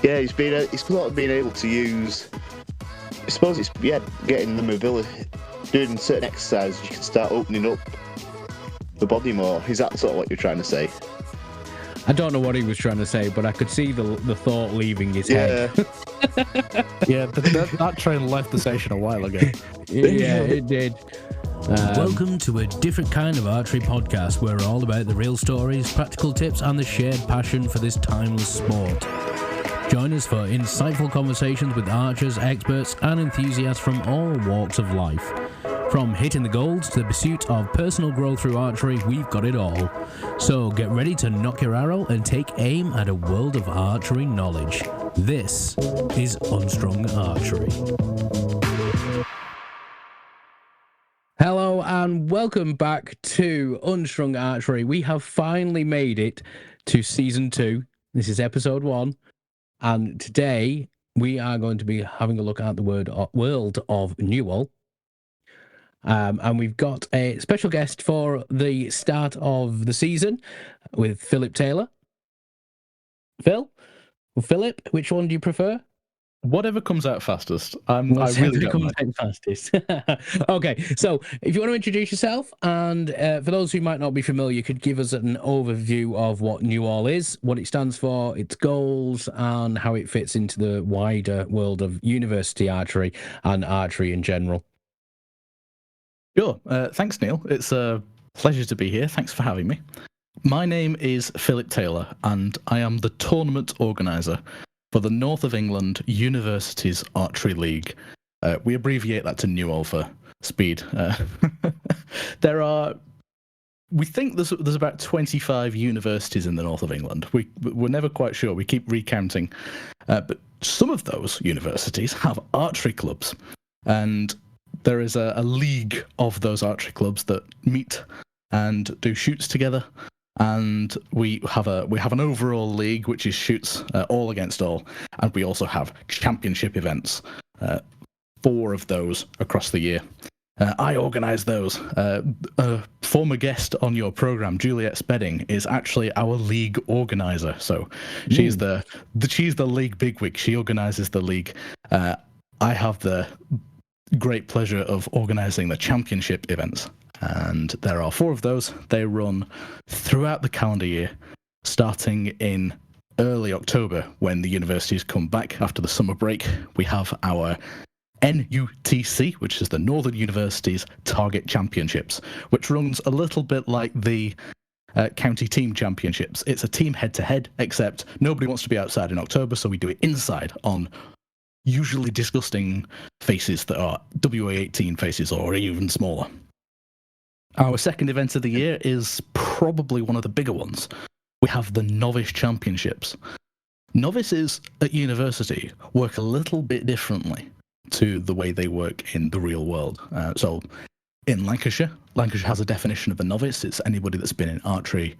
Yeah, he's sort of been able to use. I suppose it's getting the mobility, doing certain exercises. You can start opening up the body more. Is that sort of what you're trying to say? I don't know what he was trying to say, but I could see the thought leaving his head. Yeah, that train left the station a while ago. Yeah, it did. Welcome to a different kind of archery podcast. We're all about the real stories, practical tips, and the shared passion for this timeless sport. Join us for insightful conversations with archers, experts, and enthusiasts from all walks of life. From hitting the golds to the pursuit of personal growth through archery, we've got it all. So get ready to knock your arrow and take aim at a world of archery knowledge. This is Unstrung Archery. Hello and welcome back to Unstrung Archery. We have finally made it to Season 2. This is Episode 1. And today we are going to be having a look at the world of NEUAL. And we've got a special guest for the start of the season with Philip Taylor. Phil? Or Philip, which one do you prefer? Whatever comes out fastest. I really don't mind. Fastest. Okay, so if you want to introduce yourself, and for those who might not be familiar, you could give us an overview of what NEUAL is, what it stands for, its goals, and how it fits into the wider world of university archery and archery in general. Sure. Thanks, Neil. It's a pleasure to be here. Thanks for having me. My name is Philip Taylor, and I am the tournament organizer for the North of England Universities Archery League. We abbreviate that to NEUAL for speed. We think there's about 25 universities in the North of England. We're never quite sure. We keep recounting. But some of those universities have archery clubs, and there is a league of those archery clubs that meet and do shoots together. And we have an overall league, which is shoots all against all, and we also have championship events, 4 of those across the year. I organise those. A former guest on your program, Juliet Spedding, is actually our league organizer. So she's the league bigwig. She organises the league. I have the great pleasure of organising the championship events. And there are 4 of those. They run throughout the calendar year, starting in early October when the universities come back after the summer break. We have our NUTC, which is the Northern Universities Target Championships, which runs a little bit like the county team championships. It's a team head-to-head, except nobody wants to be outside in October, so we do it inside on usually disgusting faces that are WA18 faces or even smaller. Our second event of the year is probably one of the bigger ones. We have the Novice Championships. Novices at university work a little bit differently to the way they work in the real world. So in Lancashire has a definition of a novice. It's anybody that's been in archery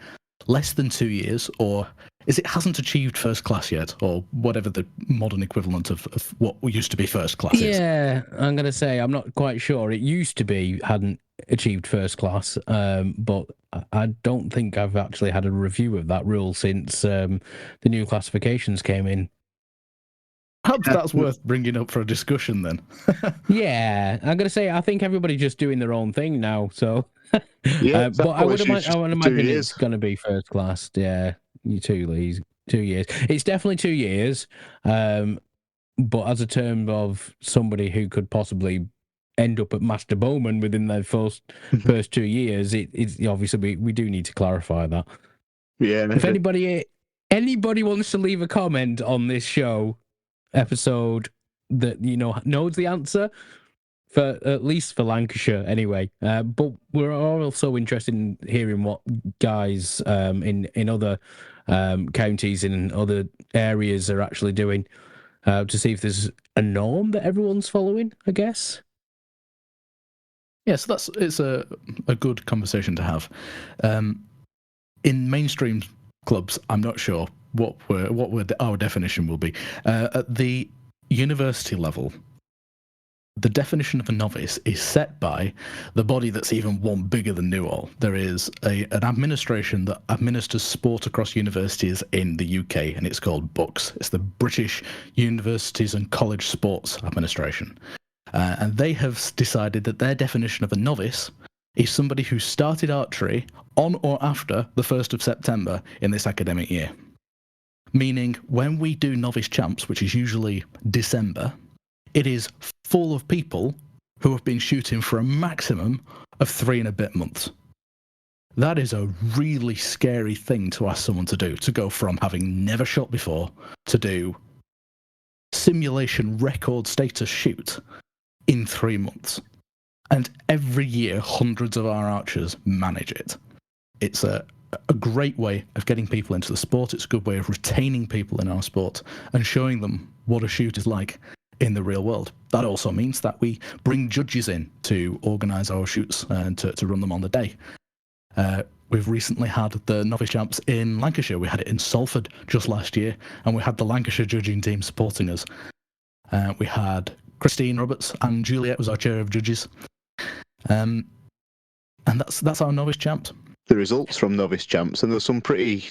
less than 2 years, or it hasn't achieved first class yet, or whatever the modern equivalent of what used to be first class is. Yeah, I'm going to say I'm not quite sure. It used to be hadn't achieved first class, but I don't think I've actually had a review of that rule since the new classifications came in. Perhaps that's worth bringing up for a discussion then. Yeah, I'm going to say I think everybody's just doing their own thing now, so... Yeah, but I would imagine it's going to be first class. Yeah, 2 years. It's definitely 2 years. But as a term of somebody who could possibly end up at Master Bowman within their first 2 years, it's obviously we do need to clarify that. Yeah. If anybody wants to leave a comment on this show episode that knows the answer. For at least for Lancashire, anyway. But we're also interested in hearing what guys in other counties in other areas are actually doing to see if there's a norm that everyone's following, I guess. Yeah, so it's a good conversation to have. In mainstream clubs, I'm not sure what our definition will be. At the university level, the definition of a novice is set by the body that's even one bigger than NEUAL. There is an administration that administers sport across universities in the UK, and it's called BUCS. It's the British Universities and College Sports Administration. And they have decided that their definition of a novice is somebody who started archery on or after the 1st of September in this academic year. Meaning, when we do novice champs, which is usually December, it is full of people who have been shooting for a maximum of 3 and a bit months. That is a really scary thing to ask someone to do, to go from having never shot before to do simulation record status shoot in 3 months. And every year, hundreds of our archers manage it. It's a great way of getting people into the sport. It's a good way of retaining people in our sport and showing them what a shoot is like in the real world. That also means that we bring judges in to organise our shoots and to run them on the day. We've recently had the novice champs in Lancashire. We had it in Salford just last year, and we had the Lancashire judging team supporting us. We had Christine Roberts and Juliet was our chair of judges. And that's our novice champs. The results from novice champs, and there's some pretty,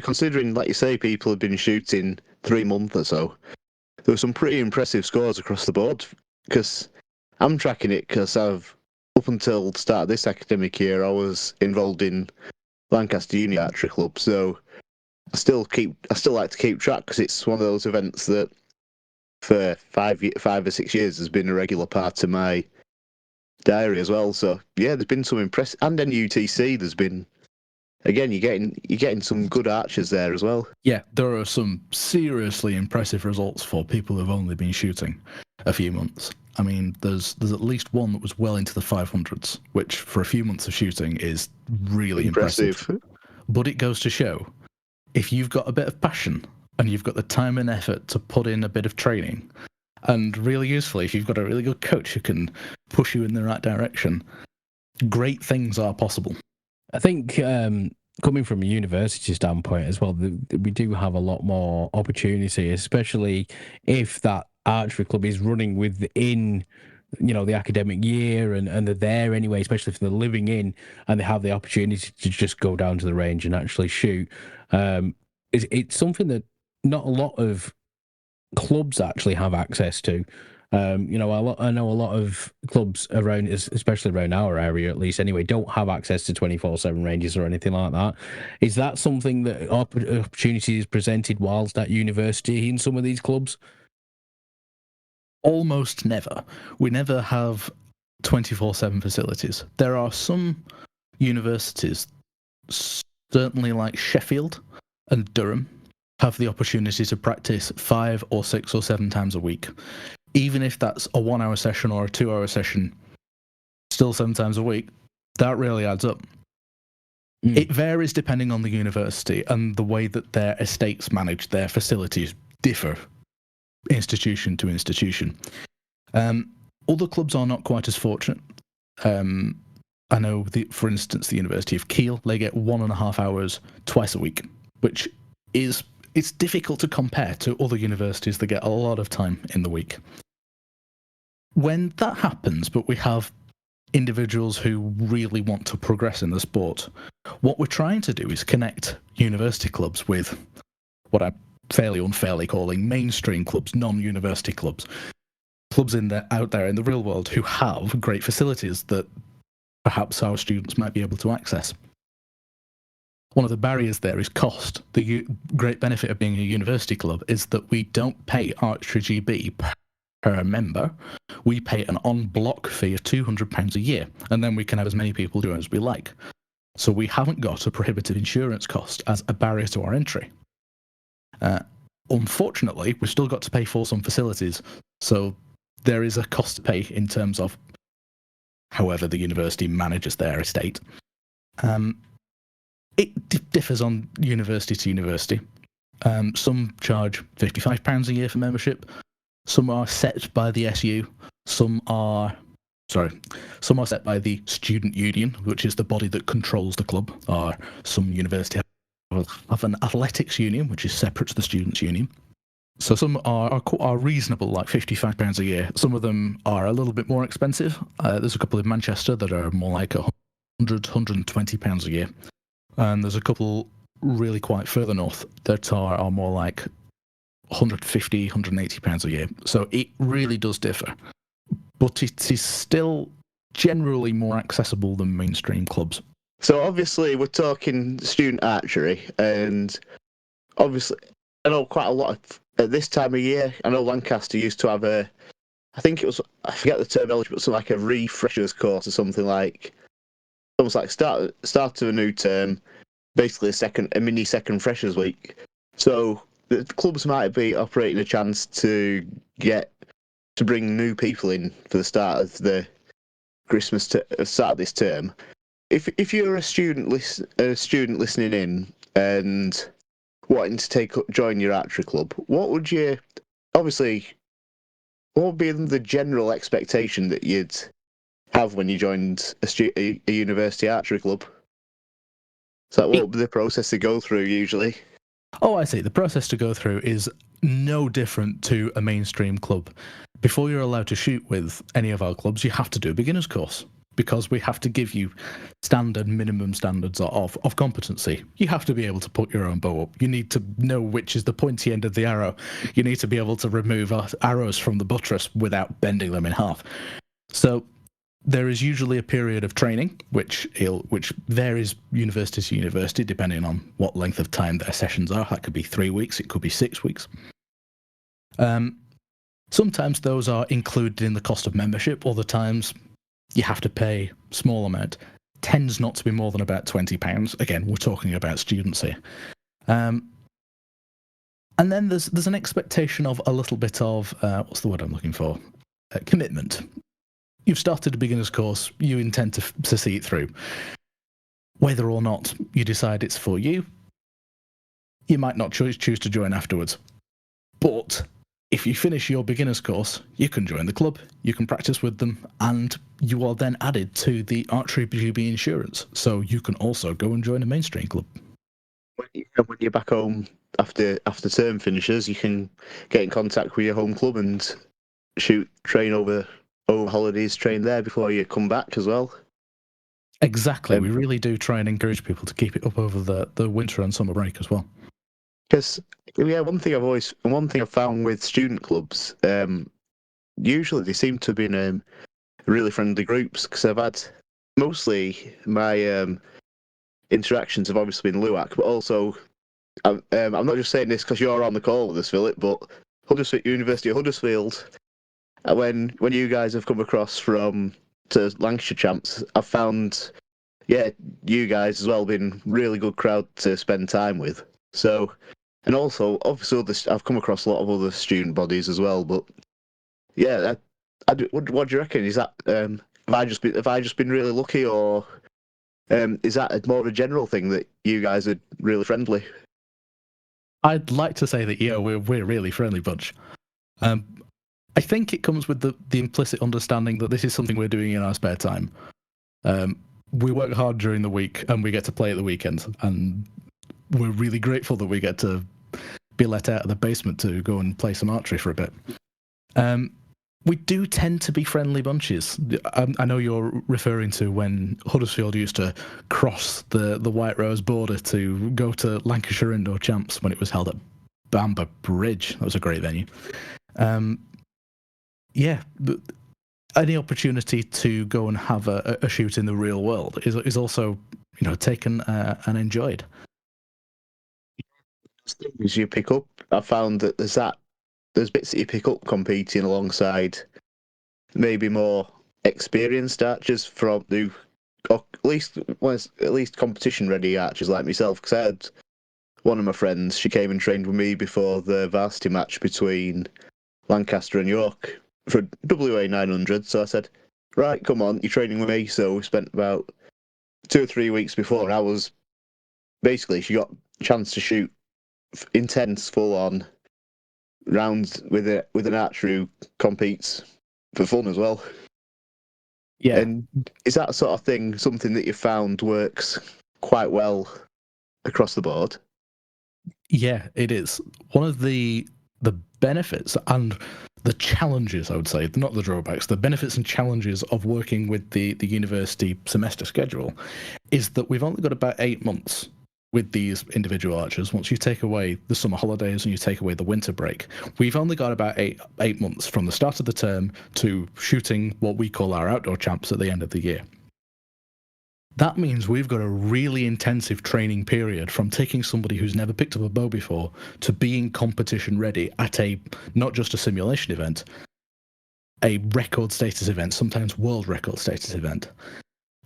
considering, like you say, people have been shooting 3 months or so, there were some pretty impressive scores across the board, because I'm tracking it because up until the start of this academic year, I was involved in Lancaster Uni Archery Club, so I still like to keep track, because it's one of those events that for 5 or 6 years has been a regular part of my diary as well. So yeah, there's been some impressive, and then UTC there's been, again, you're getting some good archers there as well. Yeah, there are some seriously impressive results for people who've only been shooting a few months. I mean, there's at least one that was well into the 500s, which for a few months of shooting is really impressive. But it goes to show, if you've got a bit of passion and you've got the time and effort to put in a bit of training, and really usefully, if you've got a really good coach who can push you in the right direction, great things are possible. I think coming from a university standpoint as well, we do have a lot more opportunity, especially if that archery club is running within, the academic year and they're there anyway, especially if they're living in and they have the opportunity to just go down to the range and actually shoot. It's something that not a lot of clubs actually have access to. I know a lot of clubs around, especially around our area at least anyway, don't have access to 24/7 ranges or anything like that. Is that something that opportunity is presented whilst at university in some of these clubs? Almost never. We never have 24/7 facilities. There are some universities, certainly like Sheffield and Durham, have the opportunity to practice 5 or 6 or 7 times a week. Even if that's a 1-hour session or a 2-hour session, still 7 times a week, that really adds up. It varies depending on the university, and the way that their estates manage their facilities differ institution to institution. Other clubs are not quite as fortunate. I know, for instance, the University of Kiel, they get 1.5 hours twice a week, which it's difficult to compare to other universities that get a lot of time in the week. When that happens, but we have individuals who really want to progress in the sport, what we're trying to do is connect university clubs with what I'm fairly unfairly calling mainstream clubs, non-university clubs. Clubs out there in the real world who have great facilities that perhaps our students might be able to access. One of the barriers there is cost. The great benefit of being a university club is that we don't pay Archery GB per member. We pay an on-block fee of £200 a year, and then we can have as many people do it as we like. So we haven't got a prohibitive insurance cost as a barrier to our entry. Unfortunately, we've still got to pay for some facilities, so there is a cost to pay in terms of however the university manages their estate. It differs on university to university. Some charge £55 a year for membership. Some are set by the SU. Some are set by the student union, which is the body that controls the club. Or some universities have an athletics union, which is separate to the students' union. So some are reasonable, like £55 a year. Some of them are a little bit more expensive. There's a couple in Manchester that are more like £120 a year, and there's a couple really quite further north that are more like £150, £180 a year. So it really does differ, but it is still generally more accessible than mainstream clubs. So obviously we're talking student archery, and obviously I know quite a lot of, at this time of year. I know Lancaster used to have I think it was, I forget the terminology, but something like a refreshers course or something like, almost like start of a new term, basically a mini second freshers week. So the clubs might be operating a chance to bring new people in for the start of the start of this term. If you're a student listening in and wanting to join your archery club, what would be the general expectation that you'd have when you joined a university archery club? So what would be the process to go through usually? Oh, I see. The process to go through is no different to a mainstream club. Before you're allowed to shoot with any of our clubs, you have to do a beginner's course, because we have to give you minimum standards of competency. You have to be able to put your own bow up. You need to know which is the pointy end of the arrow. You need to be able to remove arrows from the buttress without bending them in half. So there is usually a period of training, which varies university to university, depending on what length of time their sessions are. That could be 3 weeks, it could be 6 weeks. Sometimes those are included in the cost of membership. Other times you have to pay a small amount. Tends not to be more than about £20. Again, we're talking about students here. And then there's an expectation of a little bit of, what's the word I'm looking for? Commitment. You've started a beginner's course, you intend to see it through. Whether or not you decide it's for you, you might not choose to join afterwards. But if you finish your beginner's course, you can join the club, you can practice with them, and you are then added to the Archery GB insurance. So you can also go and join a mainstream club. When you're back home after term finishes, you can get in contact with your home club and train over holidays, train there before you come back as well. Exactly. We really do try and encourage people to keep it up over the winter and summer break as well. Because one thing I've found with student clubs, usually they seem to be in really friendly groups. Because I've had mostly my interactions have obviously been LUAC, but also I'm not just saying this because you're on the call with us, Philip, but University of Huddersfield. When you guys have come across to Lancashire champs, I've found, you guys as well been really good crowd to spend time with. So, and also obviously I've come across a lot of other student bodies as well. But yeah, what do you reckon? Is that have I just been really lucky, or is that more of a general thing that you guys are really friendly? I'd like to say that we're a really friendly bunch. I think it comes with the implicit understanding that this is something we're doing in our spare time. We work hard during the week and we get to play at the weekends, and we're really grateful that we get to be let out of the basement to go and play some archery for a bit. We do tend to be friendly bunches. I know you're referring to when Huddersfield used to cross the White Rose border to go to Lancashire Indoor Champs when it was held at Bamber Bridge. That was a great venue. Any opportunity to go and have a shoot in the real world is also, taken and enjoyed. As you pick up, I found that there's bits that you pick up competing alongside maybe more experienced archers or at least competition ready archers like myself. Because I had one of my friends, she came and trained with me before the varsity match between Lancaster and York for WA 900. So I said, right, come on, you're training with me. So we spent about 2 or 3 weeks before, and she got a chance to shoot intense, full-on rounds with an archer who competes for fun as well. Yeah. And is that sort of thing something that you found works quite well across the board? Yeah, it is. One of the the benefits and the challenges, I would say, not the drawbacks, the benefits and challenges of working with the university semester schedule is that we've only got about 8 months with these individual archers. Once you take away the summer holidays and you take away the winter break, we've only got about eight months from the start of the term to shooting what we call our outdoor champs at the end of the year. That means we've got a really intensive training period from taking somebody who's never picked up a bow before to being competition ready at not just a simulation event, a record status event, sometimes world record status event,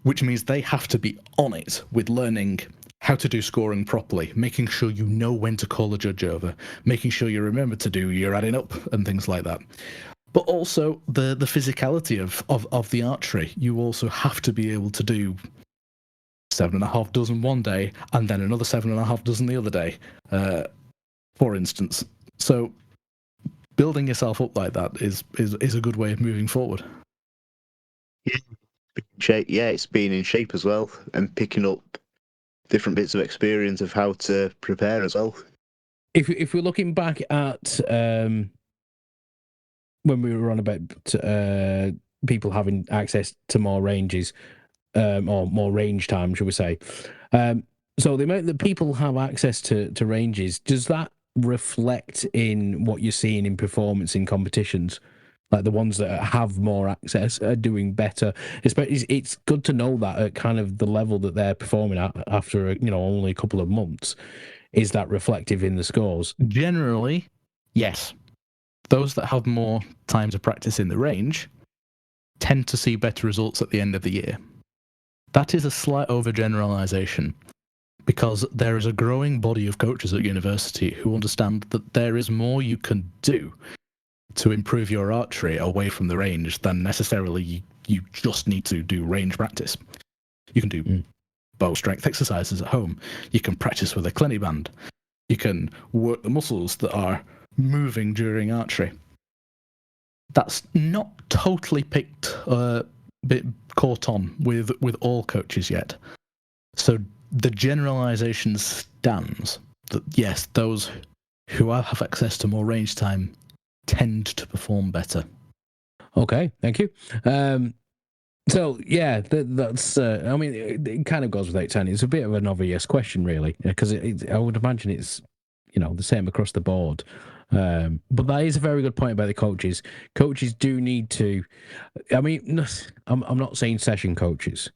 which means they have to be on it with learning how to do scoring properly, making sure you know when to call a judge over, making sure you remember to do your adding up and things like that. But also the physicality of the archery. You also have to be able to do 7.5 dozen one day and then another 7.5 dozen the other day, for instance. So building yourself up like that is a good way of moving forward. Yeah, it's being in shape as well and picking up different bits of experience of how to prepare as well. If we're looking back at when we were on about people having access to more ranges, or more range time, should we say? So the amount that people have access to ranges, does that reflect in what you're seeing in performance in competitions? Like the ones that have more access are doing better. It's good to know that at kind of the level that they're performing at after only a couple of months. Is that reflective in the scores? Generally, yes. Those that have more time to practice in the range tend to see better results at the end of the year. That is a slight overgeneralization, because there is a growing body of coaches at university who understand that there is more you can do to improve your archery away from the range than necessarily you just need to do range practice. You can do bow strength exercises at home. You can practice with a clinic band. You can work the muscles that are moving during archery. That's not totally caught on with all coaches yet. So the generalization stands that yes, those who have access to more range time tend to perform better. Okay, thank you. So yeah, that's. I mean, it kind of goes without saying. It's a bit of an obvious question, really, because I would imagine it's the same across the board. But that is a very good point about the coaches. Coaches do need to. I mean, I'm not saying session coaches.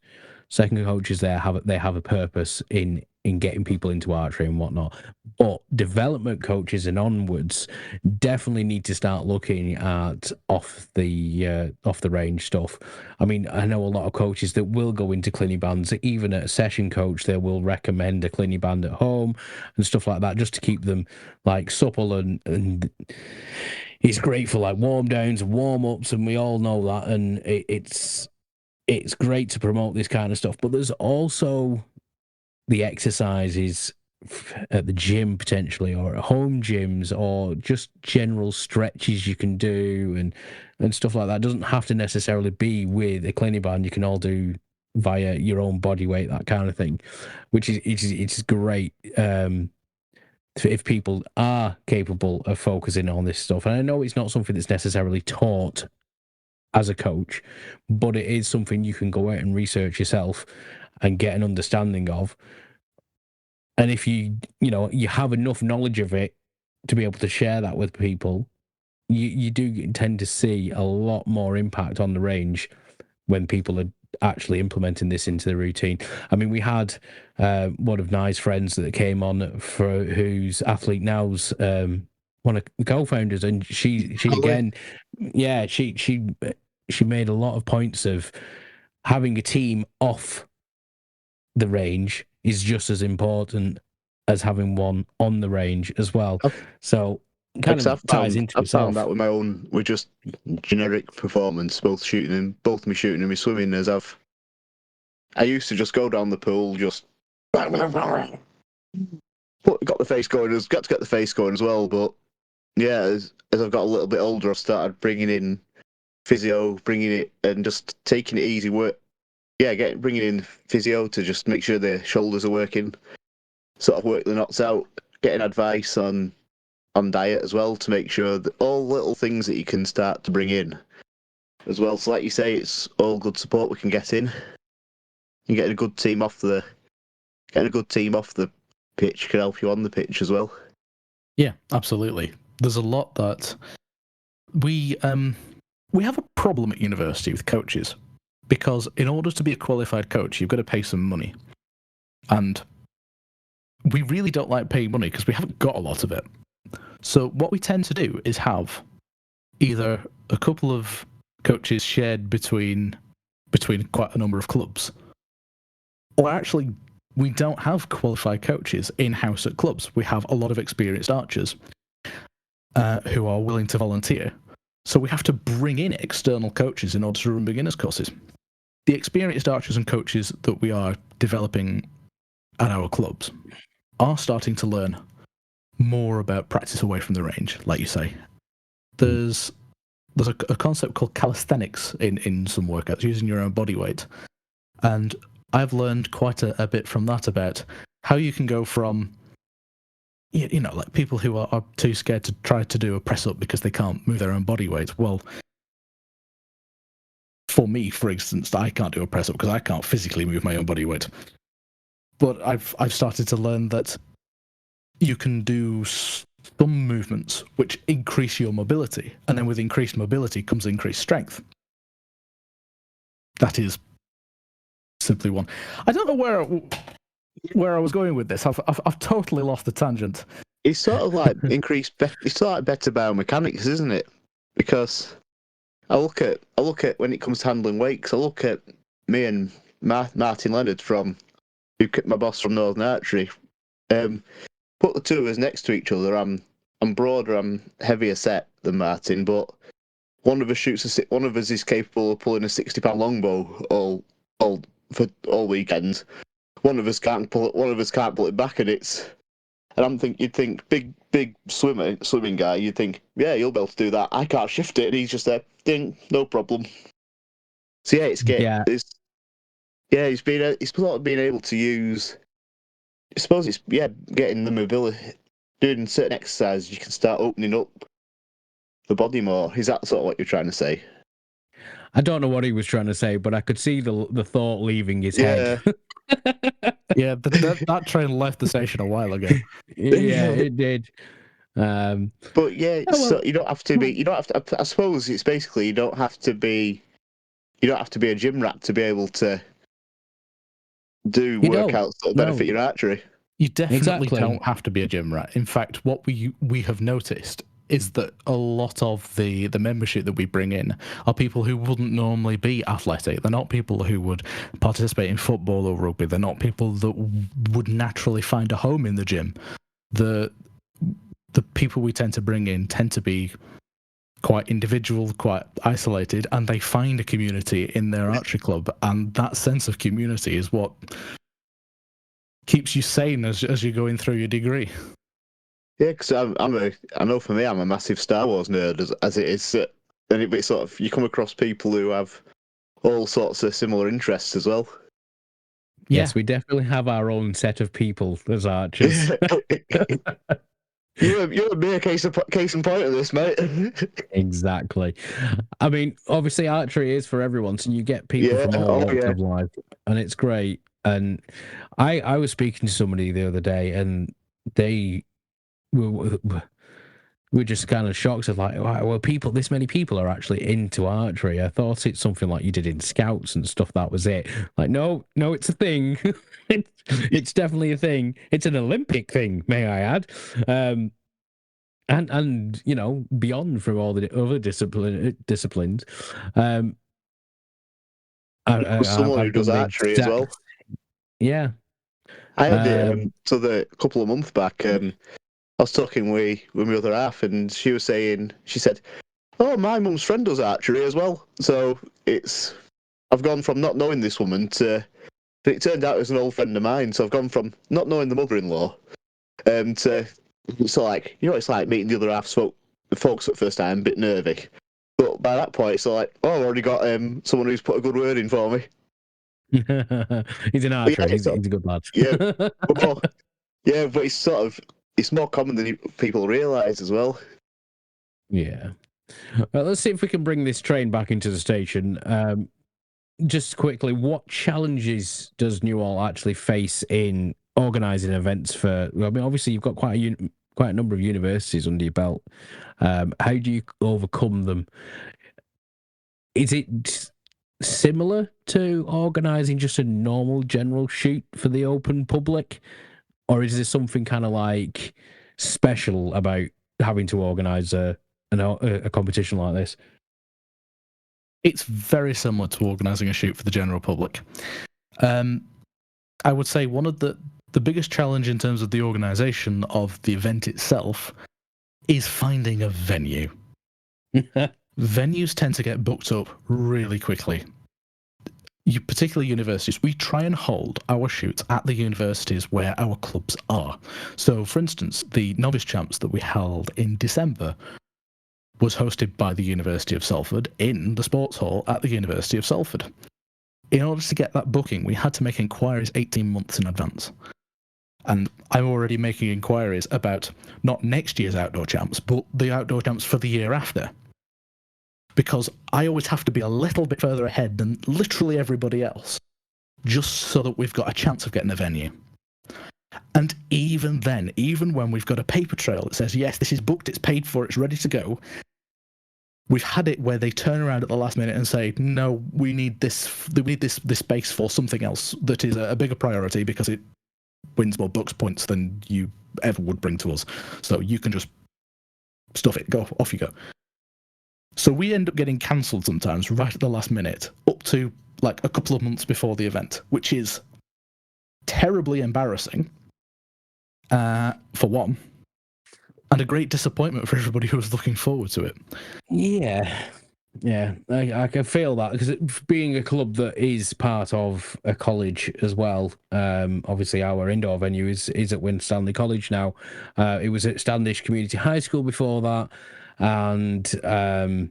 Second coaches they have a purpose in getting people into archery and whatnot. But development coaches and onwards definitely need to start looking at off the range stuff. I mean, I know a lot of coaches that will go into clinic bands. Even at a session coach, they will recommend a clinic band at home and stuff like that, just to keep them like supple and it's great for like warm downs and warm ups, and we all know that. And it's great to promote this kind of stuff, but there's also the exercises at the gym potentially, or at home gyms, or just general stretches you can do and stuff like that. It doesn't have to necessarily be with a clinic band. You can all do via your own body weight, that kind of thing, which is great if people are capable of focusing on this stuff. And I know it's not something that's necessarily taught as a coach, but it is something you can go out and research yourself and get an understanding of. And if you have enough knowledge of it to be able to share that with people, you do tend to see a lot more impact on the range when people are actually implementing this into the routine. I mean, we had one of Nye's friends that came on for whose athlete now's one of the co-founders, and she again, yeah, she made a lot of points of having a team off the range is just as important as having one on the range as well. So kind of ties into itself. I've found that with my own, with just generic performance, both me shooting and me swimming, I used to just go down the pool, just got the face going, got to get the face going as well. But yeah, as I've got a little bit older, I've started bringing in physio, and just taking it easy work. Yeah, bringing in physio to just make sure the shoulders are working, sort of work the knots out, getting advice on on diet as well to make sure that all little things that you can start to bring in as well. So like you say, it's all good support we can get in. You getting a good team off the pitch can help you on the pitch as well. Yeah, absolutely. There's a lot that we have a problem at university with coaches, because in order to be a qualified coach, you've got to pay some money. And we really don't like paying money because we haven't got a lot of it. So what we tend to do is have either a couple of coaches shared between quite a number of clubs, or actually we don't have qualified coaches in-house at clubs. We have a lot of experienced archers who are willing to volunteer. So we have to bring in external coaches in order to run beginners courses. The experienced archers and coaches that we are developing at our clubs are starting to learn more about practice away from the range, like you say. There's a concept called calisthenics in some workouts, using your own body weight. And I've learned quite a bit from that about how you can go from, you know, like people who are too scared to try to do a press up because they can't move their own body weight. Well, for me, for instance, I can't do a press up because I can't physically move my own body weight. But I've started to learn that you can do some movements which increase your mobility, and then with increased mobility comes increased strength. That is simply one. I don't know where I was going with this. I've totally lost the tangent. It's sort of like it's sort of like better biomechanics, isn't it? Because I look at when it comes to handling weights, I look at me and Martin Leonard my boss from Northern Archery. Put the two of us next to each other. I'm broader, I'm heavier set than Martin, but one of us is capable of pulling a 60-pound longbow for all weekends. One of us can't pull it back, and you'd think big swimming guy, you'd think, yeah, you'll be able to do that. I can't shift it, and he's just there, ding, no problem. So yeah, he's sort of being able to use. I suppose it's getting the mobility, doing certain exercises. You can start opening up the body more. Is that sort of what you're trying to say? I don't know what he was trying to say, but I could see the thought leaving his head. Yeah, that train left the station a while ago. Yeah, it did. But yeah, so you don't have to be. You don't have to. I suppose it's basically you don't have to be a gym rat to be able to do workouts that benefit your archery. You definitely don't have to be a gym rat. In fact, what we have noticed is that a lot of the membership that we bring in are people who wouldn't normally be athletic. They're not people who would participate in football or rugby. They're not people that would naturally find a home in the gym. The people we tend to bring in tend to be quite individual, quite isolated, and they find a community in their archery club, and that sense of community is what keeps you sane as you're going through your degree. Yeah, because I know for me, I'm a massive Star Wars nerd as it is, and it's sort of you come across people who have all sorts of similar interests as well. Yes, we definitely have our own set of people as archers. You're a case in point of this, mate. Exactly. I mean, obviously, archery is for everyone, so you get people from all walks of life, and it's great. And I was speaking to somebody the other day, and they were just kind of shocked of like, wow, well, this many people are actually into archery. I thought it's something like you did in scouts and stuff. That was it. Like, no, it's a thing. It's definitely a thing. It's an Olympic thing, may I add. And you know, beyond from all the other disciplines. Someone who does archery as well. Yeah. I had it a couple of months back. I was talking with my other half, and she said, "Oh, my mum's friend does archery as well." So I've gone from not knowing this woman to, it turned out it was an old friend of mine. So I've gone from not knowing the mother-in-law, to so like it's like meeting the other half folks at first time, a bit nervy, but by that point it's like, oh, I've already got someone who's put a good word in for me. He's an archer. He's a good lad. Yeah, but it's sort of. it's more common than people realise as well. Yeah. Well, let's see if we can bring this train back into the station. Just quickly, what challenges does NEUAL actually face in organising events for? I mean, obviously you've got quite a number of universities under your belt. How do you overcome them? Is it similar to organising just a normal general shoot for the open public, or is there something kind of like special about having to organise a competition like this? It's very similar to organising a shoot for the general public. I would say one of the biggest challenge in terms of the organisation of the event itself is finding a venue. Venues tend to get booked up really quickly. Particularly universities, we try and hold our shoots at the universities where our clubs are. So, for instance, the Novice Champs that we held in December was hosted by the University of Salford in the sports hall at the University of Salford. In order to get that booking, we had to make inquiries 18 months in advance. And I'm already making inquiries about not next year's outdoor champs, but the outdoor champs for the year after. Because I always have to be a little bit further ahead than literally everybody else, just so that we've got a chance of getting a venue. And even then, even when we've got a paper trail that says, yes, this is booked, it's paid for, it's ready to go, we've had it where they turn around at the last minute and say, no, we need this space for something else that is a bigger priority because it wins more books points than you ever would bring to us. So you can just stuff it, go, off you go. So we end up getting cancelled sometimes right at the last minute, up to like a couple of months before the event, which is terribly embarrassing, for one, and a great disappointment for everybody who was looking forward to it. Yeah, I can feel that, because being a club that is part of a college as well, obviously our indoor venue is at Winstanley College now. It was at Standish Community High School before that, and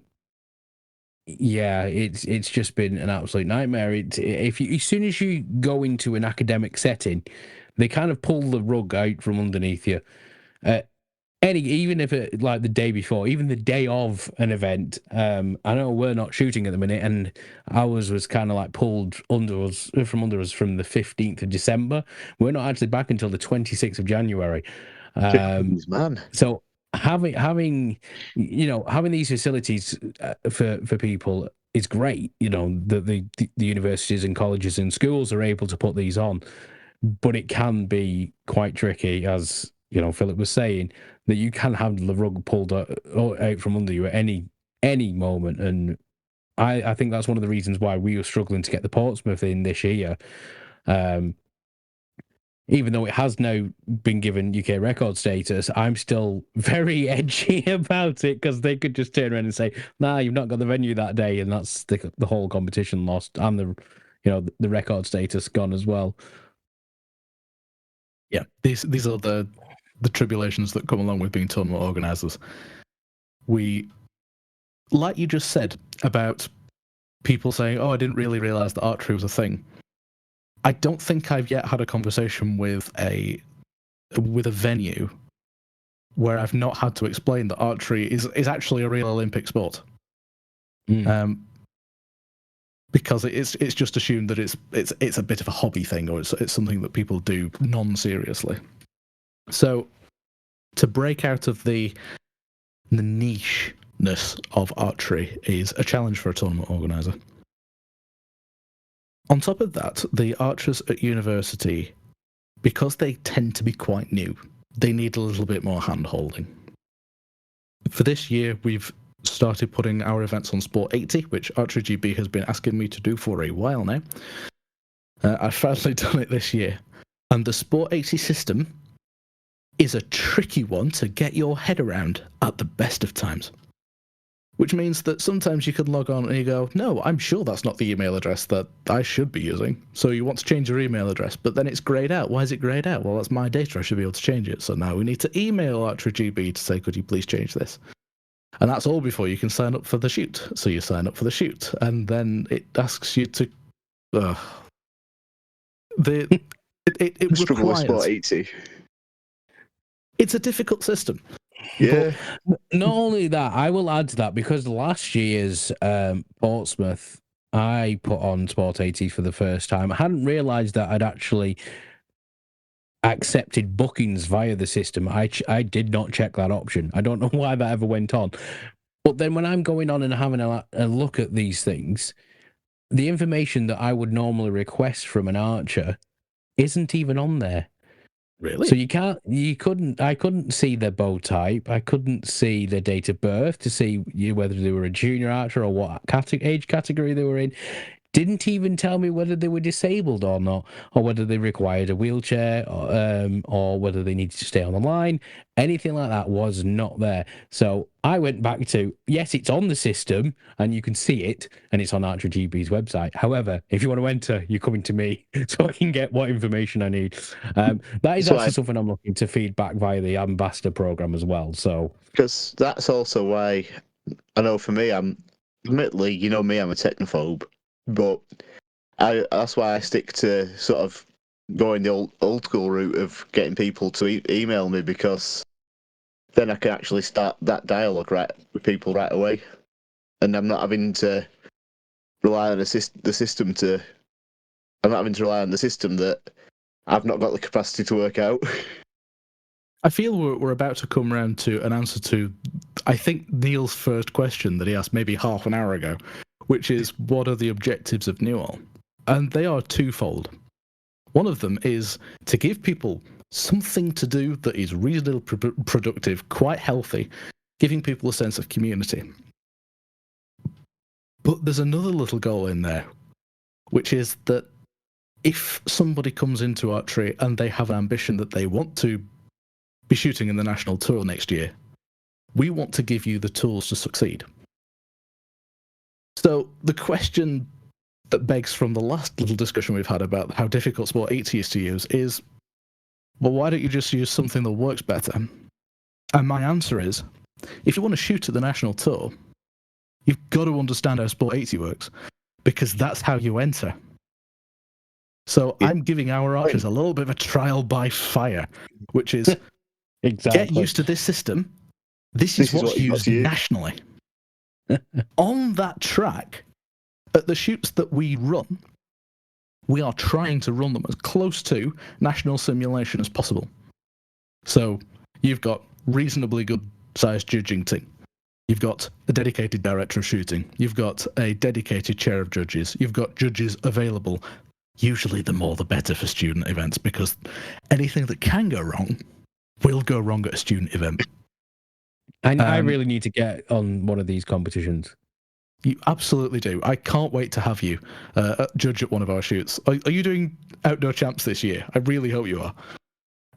yeah, it's just been an absolute nightmare. As soon as you go into an academic setting, they kind of pull the rug out from underneath you. Even if it, like the day before, even the day of an event, I know we're not shooting at the minute, and ours was kind of like pulled from under us from the 15th of December. We're not actually back until the 26th of January. Man. So having these facilities for people is great. You know, the universities and colleges and schools are able to put these on, but it can be quite tricky, as you know, Philip was saying, that you can have the rug pulled out from under you at any moment. And I think that's one of the reasons why we were struggling to get the Portsmouth in this year. Even though it has now been given UK record status, I'm still very edgy about it, because they could just turn around and say, nah, you've not got the venue that day, and that's the whole competition lost, and the record status gone as well. Yeah, these are the tribulations that come along with being tournament organisers. We, like you just said about people saying, oh, I didn't really realise that archery was a thing. I don't think I've yet had a conversation with a venue where I've not had to explain that archery is actually a real Olympic sport. Because it's just assumed that it's a bit of a hobby thing, or it's something that people do non-seriously. So to break out of the niche-ness of archery is a challenge for a tournament organiser. On top of that, the archers at university, because they tend to be quite new, they need a little bit more hand-holding. For this year, we've started putting our events on Sport 80, which Archery GB has been asking me to do for a while now. I've finally done it this year. And the Sport 80 system is a tricky one to get your head around at the best of times. Which means that sometimes you can log on and you go, no, I'm sure that's not the email address that I should be using. So you want to change your email address, but then it's greyed out. Why is it greyed out? Well, that's my data. I should be able to change it. So now we need to email Archery GB to say, could you please change this? And that's all before you can sign up for the shoot. So you sign up for the shoot, and then it asks you to... it Struggle with requires... Sport 80. It's a difficult system. Yeah. Not only that, I will add to that because last year's Portsmouth, I put on Sport 80 for the first time. I hadn't realised that I'd actually accepted bookings via the system. I did not check that option. I don't know why that ever went on. But then when I'm going on and having a look at these things, the information that I would normally request from an archer isn't even on there. Really? So I couldn't see their bow type. I couldn't see their date of birth to see whether they were a junior archer or what age category they were in. Didn't even tell me whether they were disabled or not, or whether they required a wheelchair, or whether they needed to stay on the line. Anything like that was not there. So I went back to, yes, it's on the system, and you can see it, and it's on Archer GB's website. However, if you want to enter, you're coming to me, so I can get what information I need. That is actually something I'm looking to feed back via the Ambassador program as well. So Because that's also why, I know for me, admittedly, you know me, I'm a technophobe. But that's why I stick to sort of going the old school route of getting people to email me, because then I can actually start that dialogue with people right away, and I'm not having to rely on the system to. I'm not having to rely on the system that I've not got the capacity to work out. I feel we're about to come around to an answer to, I think, Neil's first question that he asked maybe half an hour ago, which is, what are the objectives of NEUAL? And they are twofold. One of them is to give people something to do that is reasonably productive, quite healthy, giving people a sense of community. But there's another little goal in there, which is that if somebody comes into archery and they have an ambition that they want to be shooting in the national tour next year, we want to give you the tools to succeed. So the question that begs from the last little discussion we've had about how difficult Sport 80 is to use is, well, why don't you just use something that works better? And my answer is, if you want to shoot at the national tour, you've got to understand how Sport 80 works, because that's how you enter. So I'm giving our archers a little bit of a trial by fire, which is exactly. Get used to this system. This is what's used nationally. On that track, at the shoots that we run, we are trying to run them as close to national simulation as possible. So you've got reasonably good sized judging team. You've got a dedicated director of shooting. You've got a dedicated chair of judges. You've got judges available. Usually the more the better for student events, because anything that can go wrong will go wrong at a student event. I really need to get on one of these competitions. You absolutely do. I can't wait to have you judge at one of our shoots. Are you doing outdoor champs this year? I really hope you are.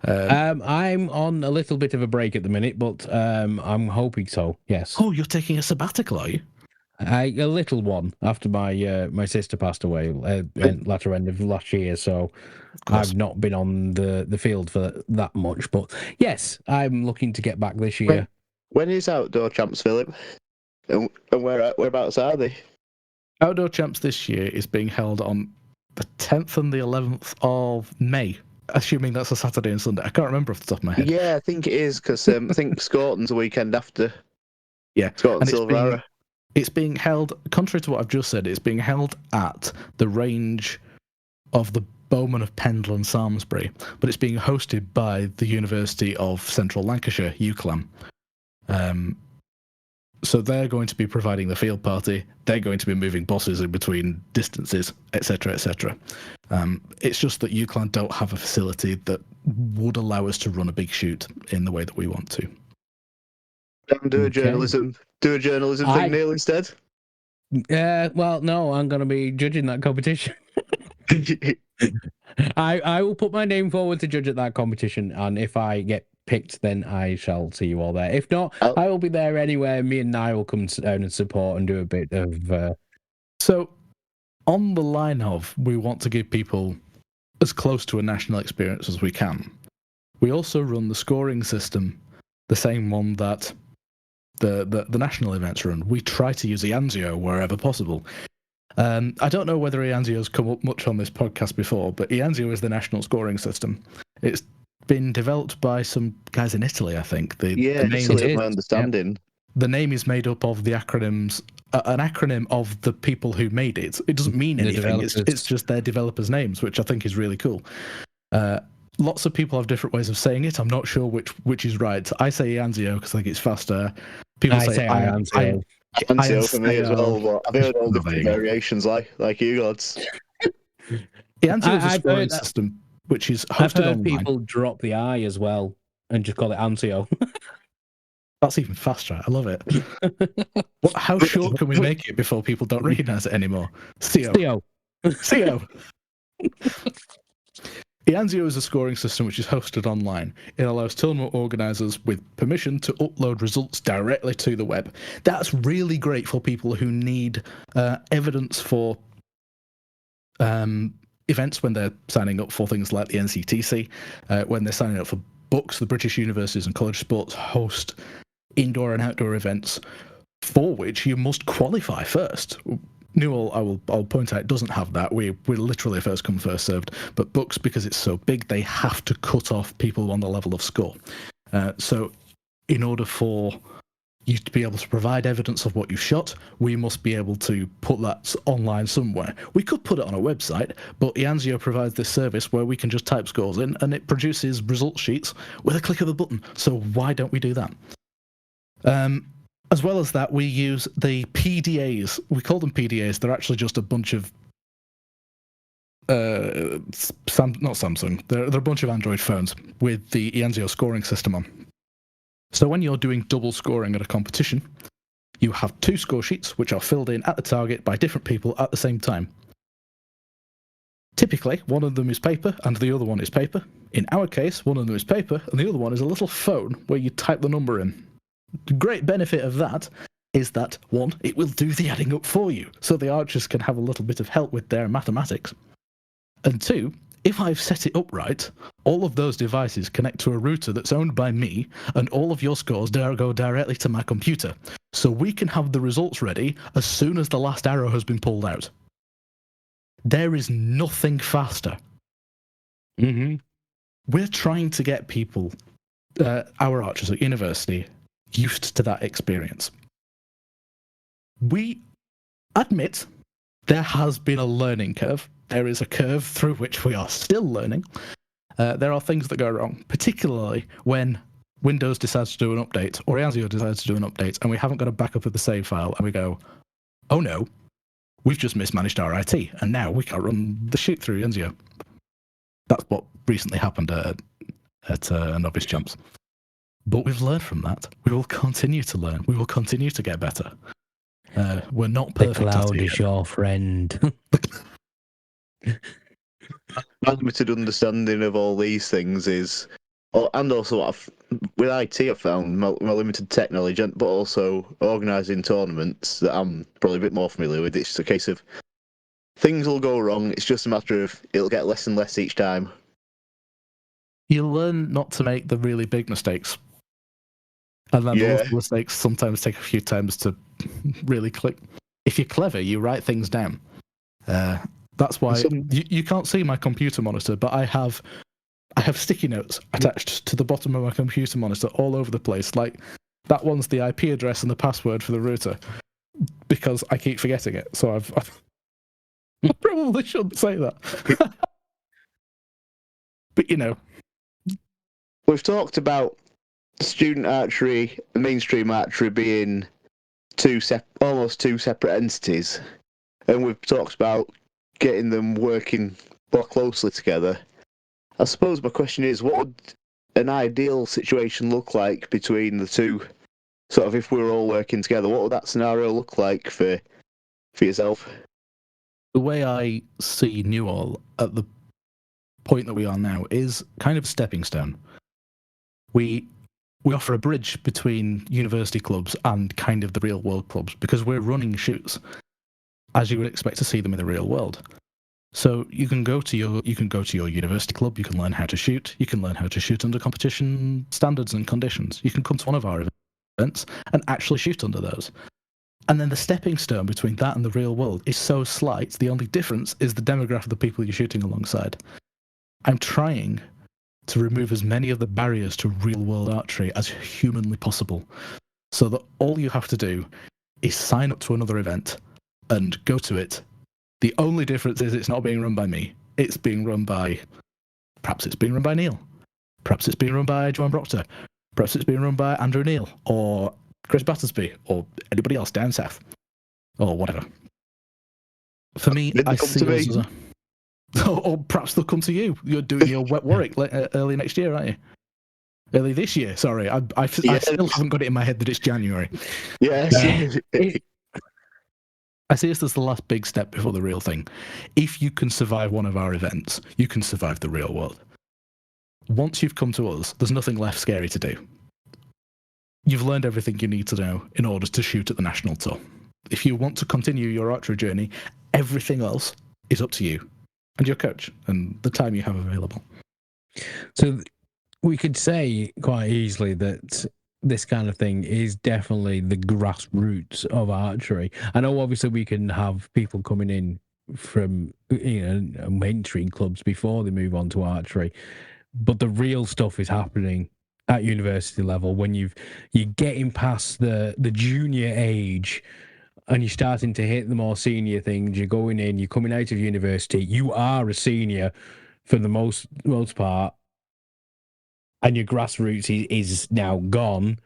I'm on a little bit of a break at the minute, but I'm hoping so. Yes. Oh, you're taking a sabbatical, are you? A little one after my sister passed away latter end of last year, so I've not been on the field for that much. But yes, I'm looking to get back this year. When is outdoor champs, Philip? And whereabouts are they? Outdoor champs this year is being held on the 10th and the 11th of May, assuming that's a Saturday and Sunday. I can't remember off the top of my head. Yeah, I think it is, because I think Scorton's the weekend after. Yeah, Scorton Silverara. It's being held, contrary to what I've just said, it's being held at the range of the Bowmen of Pendle and Samlesbury, but it's being hosted by the University of Central Lancashire, UCLAM. So they're going to be providing the field party, they're going to be moving bosses in between distances, etc., etc. It's just that UCLAM don't have a facility that would allow us to run a big shoot in the way that we want to. Do a journalism thing, Neil, instead. Well, no, I'm going to be judging that competition. I will put my name forward to judge at that competition, and if I get picked, then I shall see you all there. If not, I will be there anyway. Me and Nye will come down and support and do a bit of... So, on the line of, we want to give people as close to a national experience as we can, we also run the scoring system, the same one that the national events run. We try to use Ianzio wherever possible. I don't know whether Ianzio's come up much on this podcast before, but Ianzio is the national scoring system. It's been developed by some guys in Italy, I think. The name, Italy, my understanding. The name is made up of the acronyms, an acronym of the people who made it. It doesn't mean anything. It's just their developers' names, which I think is really cool. Lots of people have different ways of saying it. I'm not sure which is right. I say Ianzio because I think it's faster. People say Ianzio. Ianzio for me as well, but I've heard all different variations like you gods. Ianzio is a scoring system which is hosted I've heard online. people drop the I as well and just call it Anzio. That's even faster. I love it. How short can we make it before people don't recognise it anymore? CO. Ianzio is a scoring system which is hosted online. It allows tournament organisers with permission to upload results directly to the web. That's really great for people who need evidence for events when they're signing up for things like the NCTC, when they're signing up for books. The British universities and college sports host indoor and outdoor events for which you must qualify first. NEUAL, I'll point out, doesn't have that. We're literally first come, first served. But books, because it's so big, they have to cut off people on the level of score. So in order for you to be able to provide evidence of what you've shot, we must be able to put that online somewhere. We could put it on a website, but Ianzio provides this service where we can just type scores in and it produces result sheets with a click of a button. So why don't we do that? As well as that, we use the PDAs. We call them PDAs. They're actually just a bunch of not Samsung. They're a bunch of Android phones with the Ianzio scoring system on. So when you're doing double scoring at a competition, you have two score sheets which are filled in at the target by different people at the same time. Typically, one of them is paper and the other one is paper. In our case, one of them is paper and the other one is a little phone where you type the number in. The great benefit of that is that, one, it will do the adding up for you, so the archers can have a little bit of help with their mathematics. And two, if I've set it up right, all of those devices connect to a router that's owned by me, and all of your scores go directly to my computer, so we can have the results ready as soon as the last arrow has been pulled out. There is nothing faster. Mm-hmm. We're trying to get people, our archers at university, used to that experience. We admit there has been a learning curve. There is a curve through which we are still learning. There are things that go wrong, particularly when Windows decides to do an update or Ianzio decides to do an update and we haven't got a backup of the save file and we go, oh no, we've just mismanaged our IT and now we can't run the shoot through Ianzio. That's what recently happened at Novice Champs. But we've learned from that. We will continue to learn. We will continue to get better. We're not perfect. The cloud is your friend. My limited understanding of all these things is, and also with IT I've found my limited tech knowledge, but also organising tournaments that I'm probably a bit more familiar with. It's just a case of things will go wrong. It's just a matter of it'll get less and less each time. You learn not to make the really big mistakes. And then the little mistakes sometimes take a few times to really click. If you're clever, you write things down. That's why you can't see my computer monitor, but I have sticky notes attached to the bottom of my computer monitor all over the place. Like that one's the IP address and the password for the router because I keep forgetting it. So I probably shouldn't say that. But you know, we've talked about student archery and mainstream archery being almost two separate entities, and we've talked about getting them working more closely together. I suppose my question is, what would an ideal situation look like between the two? Sort of, if we were all working together, what would that scenario look like for yourself? The way I see NEUAL at the point that we are now is kind of a stepping stone. We offer a bridge between university clubs and kind of the real world clubs because we're running shoots as you would expect to see them in the real world. So you can go to your university club, you can learn how to shoot, you can learn how to shoot under competition standards and conditions. You can come to one of our events and actually shoot under those. And then the stepping stone between that and the real world is so slight, the only difference is the demographic of the people you're shooting alongside. I'm trying to remove as many of the barriers to real-world archery as humanly possible, so that all you have to do is sign up to another event and go to it. The only difference is it's not being run by me. It's being run by... Perhaps it's being run by Neil. Perhaps it's being run by Joanne Proctor. Perhaps it's being run by Andrew Neil, or Chris Battersby, or anybody else down south, or whatever. For me, I see us as a... Or perhaps they'll come to you. You're doing your Wet Warwick early next year, aren't you? Early this year, sorry. I still haven't got it in my head that it's January. Yes. I see this as the last big step before the real thing. If you can survive one of our events, you can survive the real world. Once you've come to us, there's nothing left scary to do. You've learned everything you need to know in order to shoot at the national tour. If you want to continue your archery journey, everything else is up to you and your coach and the time you have available. So we could say quite easily that this kind of thing is definitely the grassroots of archery. I know obviously we can have people coming in from mainstream clubs before they move on to archery, but the real stuff is happening at university level when you're getting past the junior age and you're starting to hit the more senior things. You're going in, you're coming out of university, you are a senior for the most part, and your grassroots is now gone.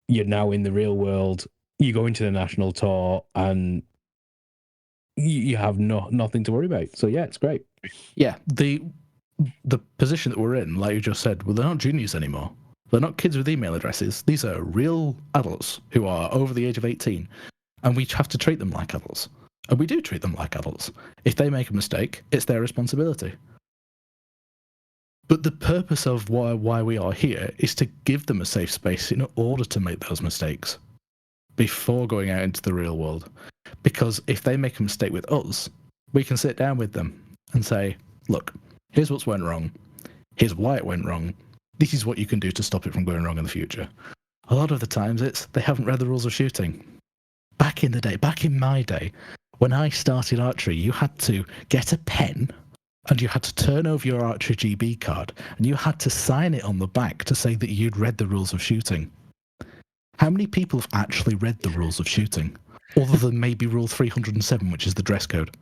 You're now in the real world. You go into the national tour and you have nothing to worry about. So yeah, it's great. Yeah, the position that we're in, like you just said, well, they're not juniors anymore. They're not kids with email addresses. These are real adults who are over the age of 18, and we have to treat them like adults. And we do treat them like adults. If they make a mistake, it's their responsibility. But the purpose of why we are here is to give them a safe space in order to make those mistakes before going out into the real world. Because if they make a mistake with us, we can sit down with them and say, look, here's what's went wrong. Here's why it went wrong. This is what you can do to stop it from going wrong in the future. A lot of the times they haven't read the rules of shooting. Back in my day, when I started archery, you had to get a pen and you had to turn over your Archery GB card, and you had to sign it on the back to say that you'd read the rules of shooting. How many people have actually read the rules of shooting? Other than maybe Rule 307, which is the dress code.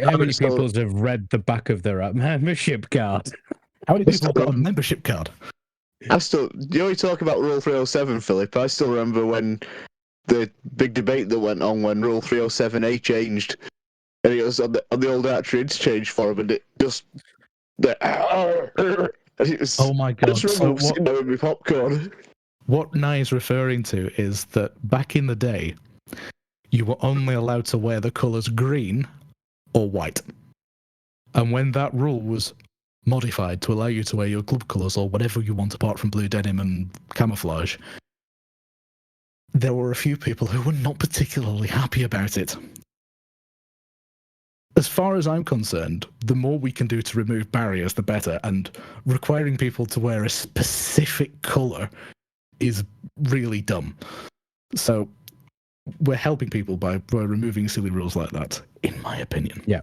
How many people have read the back of their membership card? How many people have got a membership card? You talk about Rule 307, Philip. I still remember when the big debate that went on when Rule 307A changed. And it was on the old archery interchange forum, and it just... Oh my god. So sitting there with my popcorn. What Nye is referring to is that back in the day, you were only allowed to wear the colours green or white. And when that rule was modified to allow you to wear your club colours or whatever you want apart from blue denim and camouflage, there were a few people who were not particularly happy about it. As far as I'm concerned, the more we can do to remove barriers, the better, and requiring people to wear a specific colour is really dumb. So we're helping people by removing silly rules like that, in my opinion. Yeah.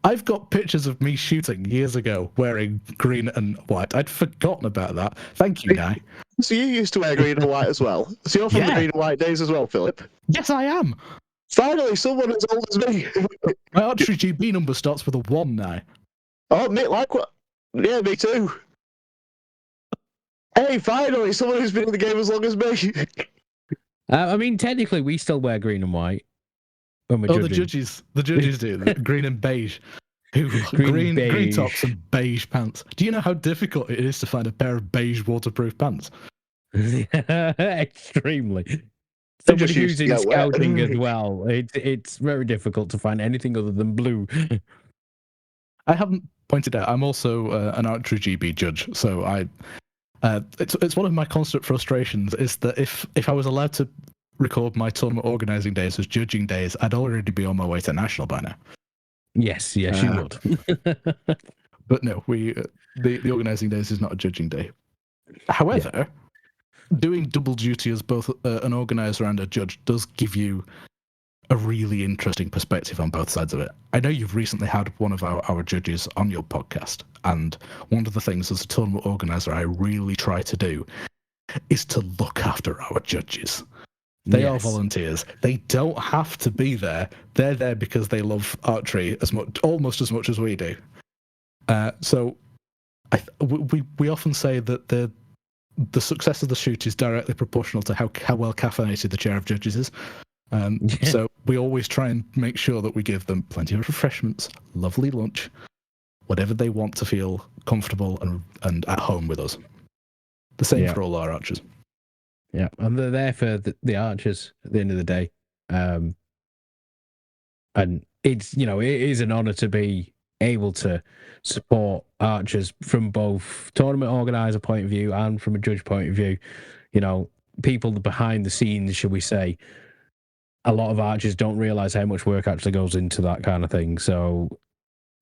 I've got pictures of me shooting years ago wearing green and white. I'd forgotten about that. Thank you, Guy. So you used to wear green and white as well? So you're from the green and white days as well, Philip? Yes, I am. Finally, someone as old as me. My Archery GB number starts with a 1 now. Oh, Nick, like what? Yeah, me too. Hey, finally, someone who's been in the game as long as me. I mean, technically, we still wear green and white when we're judging. The judges do. Green and beige. Green tops and beige pants. Do you know how difficult it is to find a pair of beige waterproof pants? Extremely. Somebody who's in scouting as well. It's very difficult to find anything other than blue. I haven't pointed out, I'm also an Archery GB judge, so it's one of my constant frustrations is that if I was allowed to record my tournament organising days as judging days, I'd already be on my way to national by now. Yes, you would. But no, the organising days is not a judging day. However, doing double duty as both an organiser and a judge does give you a really interesting perspective on both sides of it. I know you've recently had one of our judges on your podcast, and one of the things as a tournament organizer I really try to do is to look after our judges. They are volunteers. They don't have to be there. They're there because they love archery almost as much as we do. So we often say that the success of the shoot is directly proportional to how well caffeinated the chair of judges is. So we always try and make sure that we give them plenty of refreshments, lovely lunch, whatever they want to feel comfortable and at home with us. The same for all our archers. Yeah, and they're there for the archers at the end of the day. And it's, it is an honour to be able to support archers from both tournament organizer point of view and from a judge point of view. People behind the scenes, shall we say. A lot of archers don't realise how much work actually goes into that kind of thing. So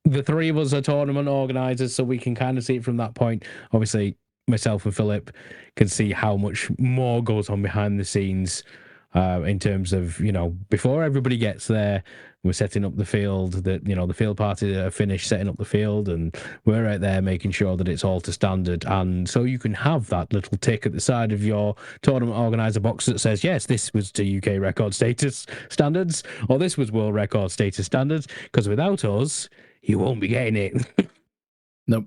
the three of us are tournament organisers, so we can kind of see it from that point. Obviously, myself and Philip can see how much more goes on behind the scenes in terms of, before everybody gets there, we're setting up the field, that, the field party are finished setting up the field, and we're out there making sure that it's all to standard. And so you can have that little tick at the side of your tournament organizer box that says, yes, this was to UK record status standards, or this was world record status standards, because without us, you won't be getting it. Nope.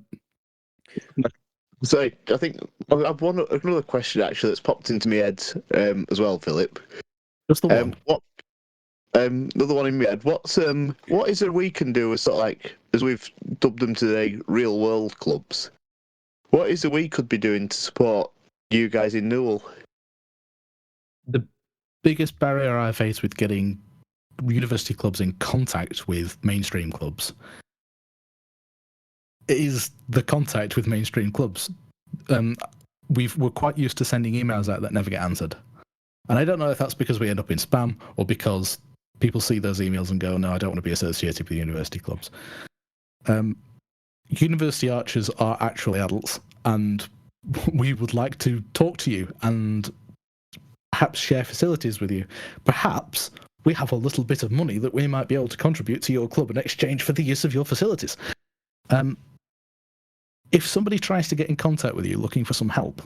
So I think I've another question actually that's popped into my head as well, Philip. Just the one. Another one in my head. What is it we can do as sort of like, as we've dubbed them today, real world clubs? What is it we could be doing to support you guys in NEUAL? The biggest barrier I face with getting university clubs in contact with mainstream clubs is the contact with mainstream clubs. We're quite used to sending emails out that never get answered. And I don't know if that's because we end up in spam or because people see those emails and go, no, I don't want to be associated with university clubs. University archers are actually adults, and we would like to talk to you and perhaps share facilities with you. Perhaps we have a little bit of money that we might be able to contribute to your club in exchange for the use of your facilities. If somebody tries to get in contact with you looking for some help,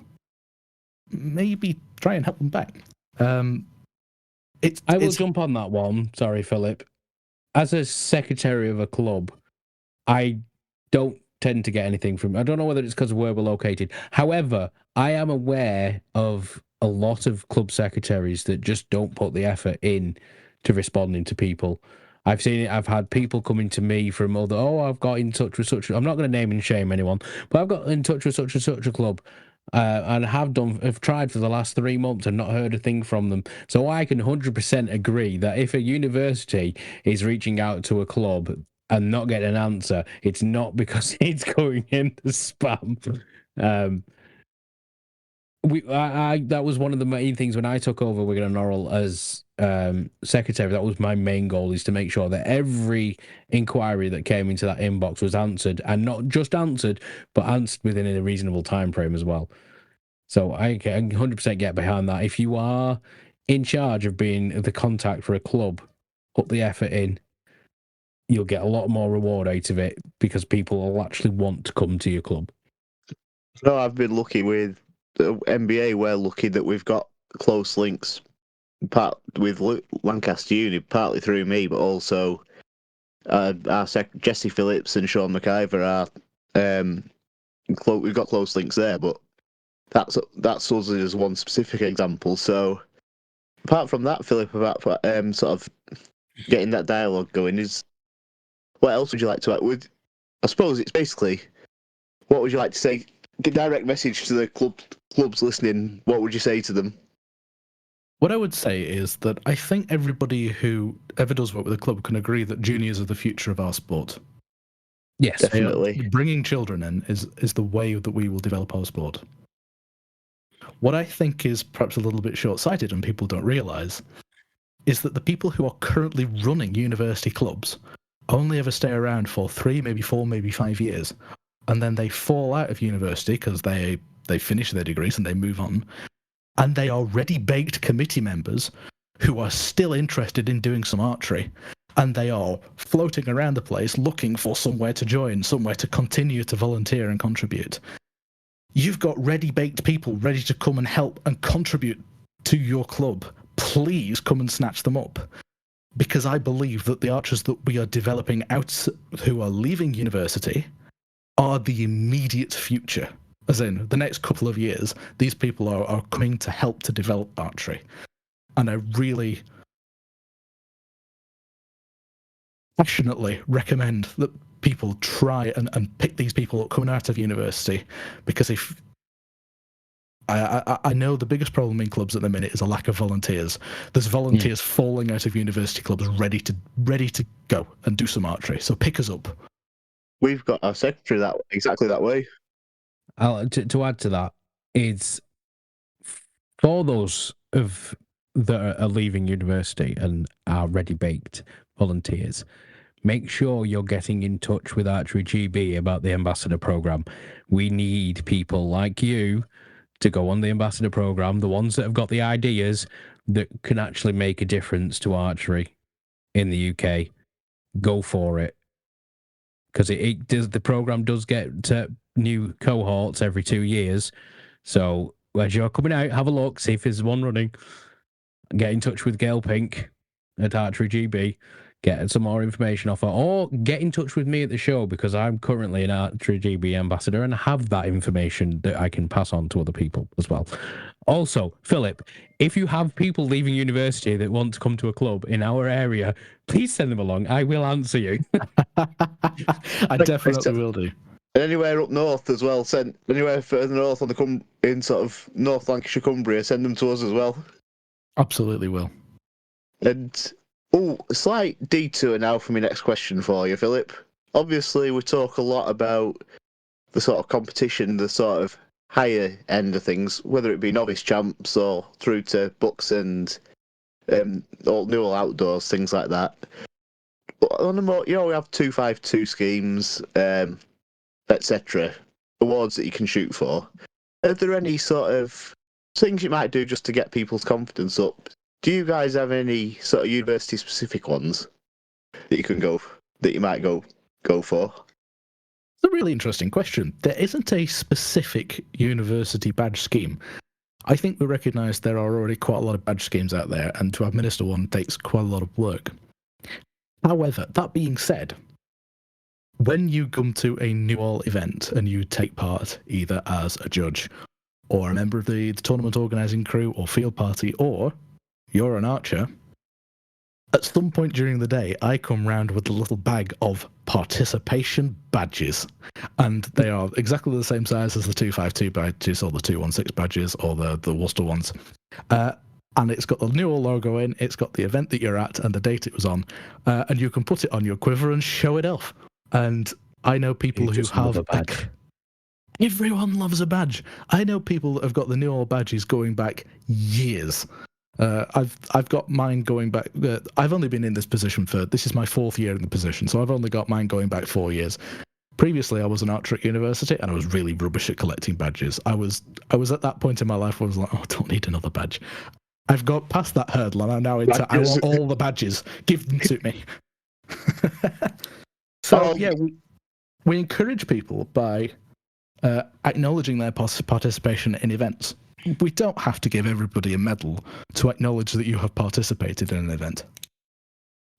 maybe try and help them back. I will jump on that one. Sorry, Philip. As a secretary of a club, I don't tend to get anything from... I don't know whether it's because of where we're located. However, I am aware of a lot of club secretaries that just don't put the effort in to responding to people. I've seen it. I've had people coming to me from I've got in touch with such... I'm not going to name and shame anyone, but I've got in touch with such and such a club. And have tried for the last 3 months and not heard a thing from them. So I can 100% agree that if a university is reaching out to a club and not getting an answer, it's not because it's going in the spam. That was one of the main things when I took over Wigan and Laurel as secretary. That was my main goal, is to make sure that every inquiry that came into that inbox was answered, and not just answered, but answered within a reasonable time frame as well. So I can 100% get behind that. If you are in charge of being the contact for a club, put the effort in. You'll get a lot more reward out of it, because people will actually want to come to your club. No, I've been lucky with the NBA. We're lucky that we've got close links with Lancaster Uni, partly through me, but also our Jesse Phillips and Sean McIver are we've got close links there. But that's us as one specific example. So apart from that, Philip, about sort of getting that dialogue going, is what else would you like to add? I suppose it's basically, what would you like to say? The direct message to the clubs listening. What would you say to them? What I would say is that I think everybody who ever does work with a club can agree that juniors are the future of our sport. Yes, definitely. Bringing children in is the way that we will develop our sport. What I think is perhaps a little bit short-sighted and people don't realise is that the people who are currently running university clubs only ever stay around for 3, maybe 4, maybe 5 years, and then they fall out of university because they finish their degrees and they move on, and they are ready-baked committee members who are still interested in doing some archery, and they are floating around the place looking for somewhere to join, somewhere to continue to volunteer and contribute. You've got ready-baked people ready to come and help and contribute to your club. Please come and snatch them up. Because I believe that the archers that we are developing out who are leaving university are the immediate future. As in, the next couple of years, these people are coming to help to develop archery. And I really passionately recommend that people try and pick these people up coming out of university, because if I know the biggest problem in clubs at the minute is a lack of volunteers. There's volunteers falling out of university clubs ready to go and do some archery. So pick us up. We've got our secretary exactly that way. To add to that, it's for those that are leaving university and are ready-baked volunteers, make sure you're getting in touch with Archery GB about the ambassador program. We need people like you to go on the ambassador program, the ones that have got the ideas that can actually make a difference to archery in the UK. Go for it. Because the program does get new cohorts every 2 years. So as you're coming out, have a look, see if there's one running. Get in touch with Gail Pink at Archery GB. Get some more information off her, or get in touch with me at the show, because I'm currently an Archery GB ambassador and have that information that I can pass on to other people as well. Also, Philip, if you have people leaving university that want to come to a club in our area, please send them along. I will answer you. I definitely will do. And anywhere up north as well, anywhere further north in sort of North Lancashire, Cumbria, send them to us as well. Absolutely will. And a slight detour now for my next question for you, Philip. Obviously, we talk a lot about the sort of competition, the sort of higher end of things, whether it be novice champs or through to books and all NEUAL outdoors, things like that. But on the more, we have 252 schemes, etc., awards that you can shoot for. Are there any sort of things you might do just to get people's confidence up? Do you guys have any sort of university-specific ones that you might go for? It's a really interesting question. There isn't a specific university badge scheme. I think we recognise there are already quite a lot of badge schemes out there, and to administer one takes quite a lot of work. However, that being said, when you come to a NEUAL event and you take part either as a judge or a member of the tournament organising crew or field party, or you're an archer, at some point during the day, I come round with a little bag of participation badges. And they are exactly the same size as the 252 badges or the 216 badges or the Worcester ones. And it's got the NEUAL logo in, it's got the event that you're at and the date it was on. And you can put it on your quiver and show it off. And I know people who have a badge. Everyone loves a badge. I know people that have got the NEUAL badges going back years. I've got mine going back. I've only been in this position this is my 4th year in the position, so I've only got mine going back 4 years. Previously, I was an archer at university, and I was really rubbish at collecting badges. I was at that point in my life where I was like, I don't need another badge. I've got past that hurdle, and I'm now into, I want all the badges. Give them to me. So, we encourage people by acknowledging their participation in events. We don't have to give everybody a medal to acknowledge that you have participated in an event.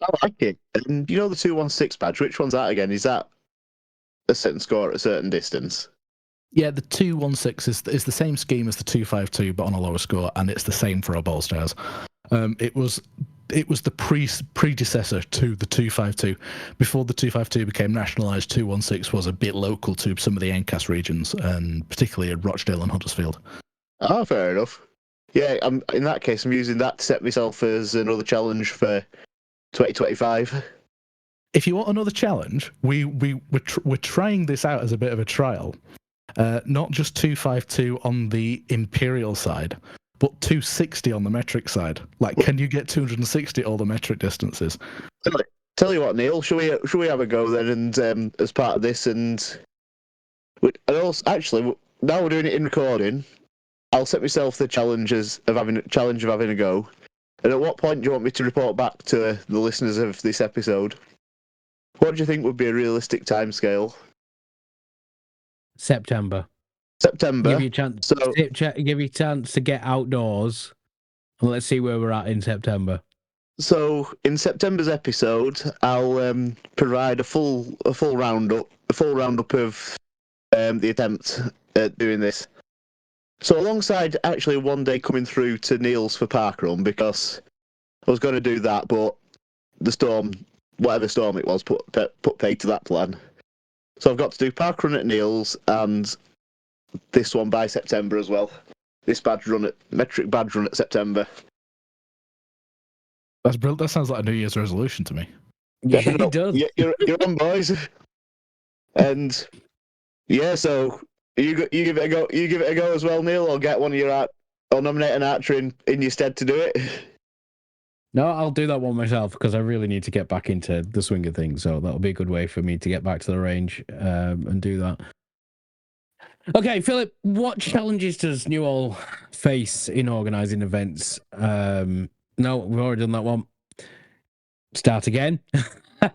I like it. And the 216 badge, which one's that again? Is that a certain score at a certain distance? Yeah, the 216 is the same scheme as the 252, but on a lower score, and it's the same for our ball stars. It was the predecessor to the 252. Before the 252 became nationalised, 216 was a bit local to some of the NCAS regions, and particularly at Rochdale and Huddersfield. Oh, fair enough. Yeah, in that case, I'm using that to set myself as another challenge for 2025. If you want another challenge, we're trying this out as a bit of a trial. Not just 252 on the imperial side, but 260 on the metric side. Like, can you get 260 all the metric distances? Tell you what, Neil, should we have a go then? And as part of this, and also, actually, now we're doing it in recording. I'll set myself the challenge of having a go, And at what point do you want me to report back to the listeners of this episode? What do you think would be a realistic timescale? September. September. Give you a chance. So, Give you a chance to get outdoors, and let's see where we're at in September. so in September's episode, I'll provide a full roundup of the attempt at doing this. So alongside actually one day coming through to Neil's for parkrun, because I was going to do that, but the storm, whatever storm it was, put paid to that plan. So I've got to do parkrun at Neil's and this one by September as well. This metric badge run at September. That's brilliant. That sounds like a New Year's resolution to me. Yeah, it does. You're on, boys. And yeah, so you give it a go. You give it a go as well, Neil, or get one of your or nominate an archer in your stead to do it. No, I'll do that one myself because I really need to get back into the swing of things. So that'll be a good way for me to get back to the range and do that. Okay, Philip, what challenges does NEUAL face in organising events? No, we've already done that one. Start again.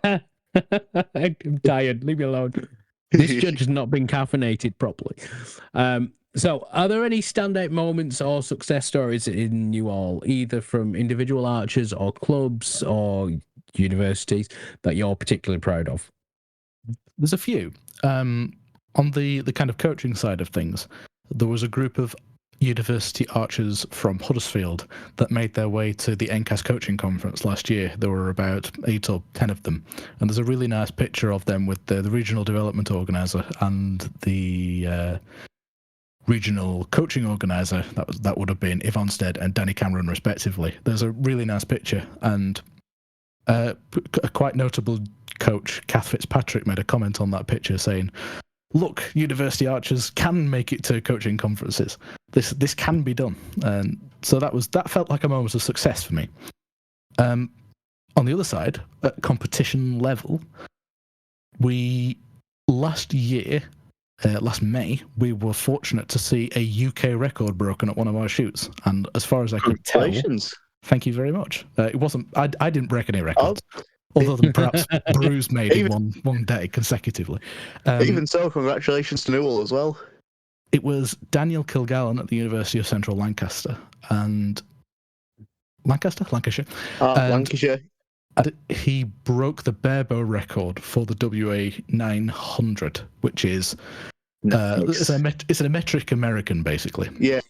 I'm tired. Leave me alone. This judge has not been caffeinated properly. So, are there any standout moments or success stories in NEUAL, either from individual archers or clubs or universities, that you're particularly proud of? There's a few. On the kind of coaching side of things, there was a group of university archers from Huddersfield that made their way to the NCAS coaching conference last year. There were about 8 or 10 of them, and there's a really nice picture of them with the regional development organizer and the regional coaching organizer. That would have been Yvonne Stead and Danny Cameron respectively. There's a really nice picture, and a quite notable coach, Kath Fitzpatrick, made a comment on that picture saying, "Look, university archers can make it to coaching conferences. This can be done." And so that felt like a moment of success for me. On the other side, at competition level, last May, we were fortunate to see a UK record broken at one of our shoots. And as far as I could tell, thank you very much. It wasn't. I didn't break any records. Other than perhaps Bruce made it one day consecutively. Even so, congratulations to NEUAL as well. It was Daniel Kilgallen at the University of Central Lancashire. Lancashire. And he broke the barebow record for the WA 900, which is it's a metric American, basically. Yeah.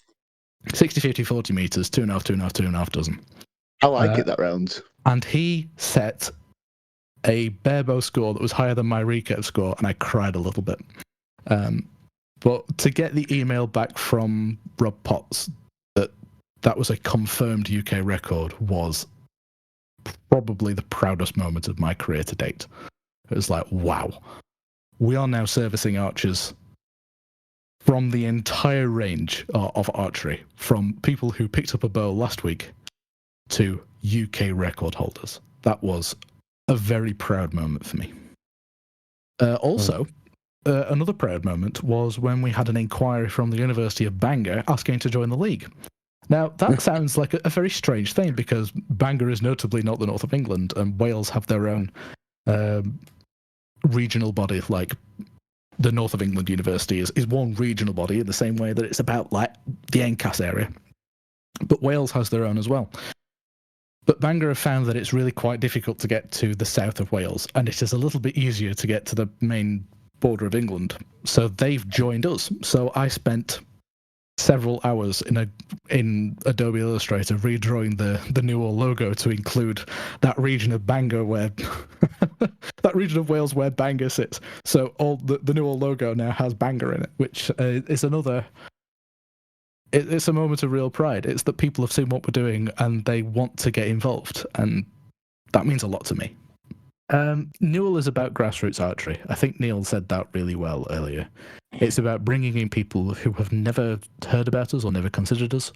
60, 50, 40 meters, 2.5, 2.5, 2.5 dozen. I like it that round. And he set a barebow score that was higher than my recurve score, and I cried a little bit. But to get the email back from Rob Potts that was a confirmed UK record was probably the proudest moment of my career to date. It was like, wow, we are now servicing archers from the entire range of archery, from people who picked up a bow last week to UK record holders. That was a very proud moment for me. Another proud moment was when we had an inquiry from the University of Bangor asking to join the league. Now, that sounds like a very strange thing, because Bangor is notably not the north of England, and Wales have their own regional body, like the North of England University is one regional body in the same way that it's about like the NCAS area. But Wales has their own as well. But Bangor have found that it's really quite difficult to get to the south of Wales, and it is a little bit easier to get to the main border of England. So they've joined us. So I spent several hours in Adobe Illustrator redrawing the NEUAL logo to include that region of Bangor where that region of Wales where Bangor sits. So all the NEUAL logo now has Bangor in it, which is another. It's a moment of real pride. It's that people have seen what we're doing and they want to get involved, and that means a lot to me. NEUAL is about grassroots archery. I think Neil said that really well earlier. It's about bringing in people who have never heard about us or never considered us,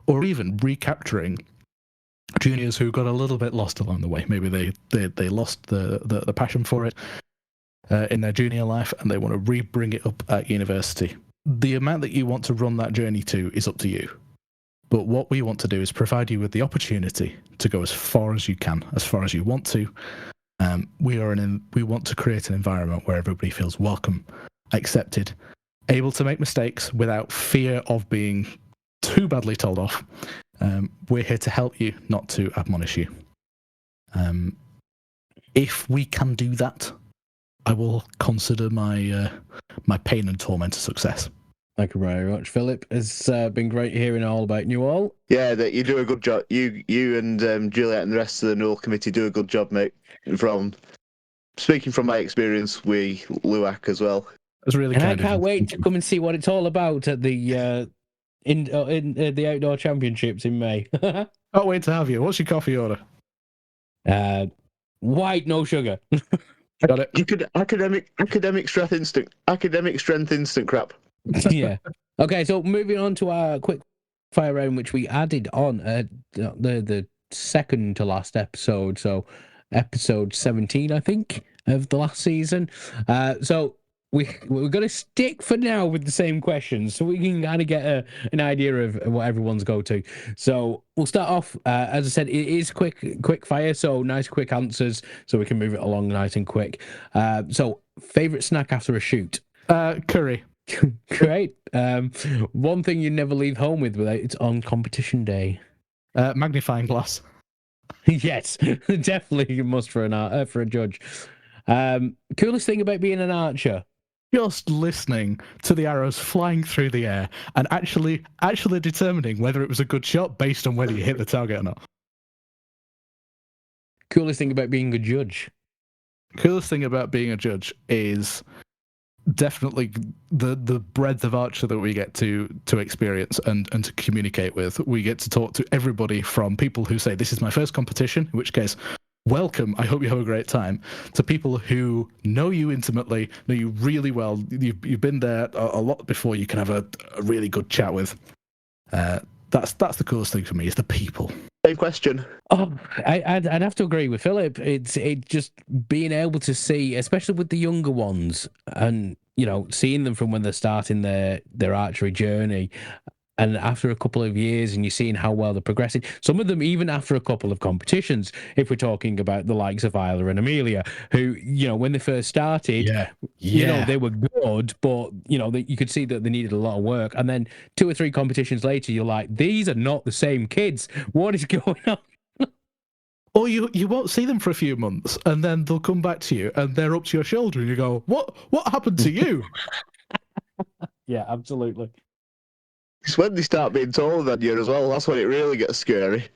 or even recapturing juniors who got a little bit lost along the way. Maybe they lost the passion for it in their junior life, and they want to re-bring it up at university. The amount that you want to run that journey to is up to you. But what we want to do is provide you with the opportunity to go as far as you can, as far as you want to. We want to create an environment where everybody feels welcome, accepted, able to make mistakes without fear of being too badly told off. We're here to help you, not to admonish you. If we can do that, I will consider my pain and torment a success. Thank you very much, Philip. It's been great hearing all about NEUAL. Yeah, that you do a good job. You and Juliet and the rest of the NEUAL committee do a good job, mate. Speaking from my experience with LUAC as well. It's really And kind I can't of wait to come and see what it's all about at the in the outdoor championships in May. Can't wait to have you. What's your coffee order? White, no sugar. Got it. You could academic strength instant crap. Yeah. Okay, so moving on to our quick fire round, which we added on the second to last episode, so episode 17, I think, of the last season. So we're going to stick for now with the same questions, so we can kind of get an idea of what everyone's go to. So we'll start off. As I said, it is quick fire, so nice quick answers, so we can move it along nice and quick. So favorite snack after a shoot? Curry. Great. One thing you never leave home with without it's on competition day. Magnifying glass. Yes, definitely a must for a judge. Coolest thing about being an archer? Just listening to the arrows flying through the air and actually determining whether it was a good shot based on whether you hit the target or not. Coolest thing about being a judge? Coolest thing about being a judge is definitely the breadth of archer that we get to experience and to communicate with. We get to talk to everybody from people who say, this is my first competition, in which case, welcome, I hope you have a great time, to people who know you intimately, know you really well, you've been there a lot before, you can have a really good chat with. That's the coolest thing for me, is the people. Same question. Oh, I'd have to agree with Philip. It's just being able to see, especially with the younger ones, and seeing them from when they're starting their archery journey, and after a couple of years, and you're seeing how well they're progressing. Some of them even after a couple of competitions. If we're talking about the likes of Isla and Amelia, who when they first started, they were good, but you could see that they needed a lot of work. And then 2 or 3 competitions later, you're like, these are not the same kids. What is going on? Or you won't see them for a few months, and then they'll come back to you, and they're up to your shoulder, and you go, what happened to you? Yeah, absolutely. It's when they start being taller than you as well. That's when it really gets scary.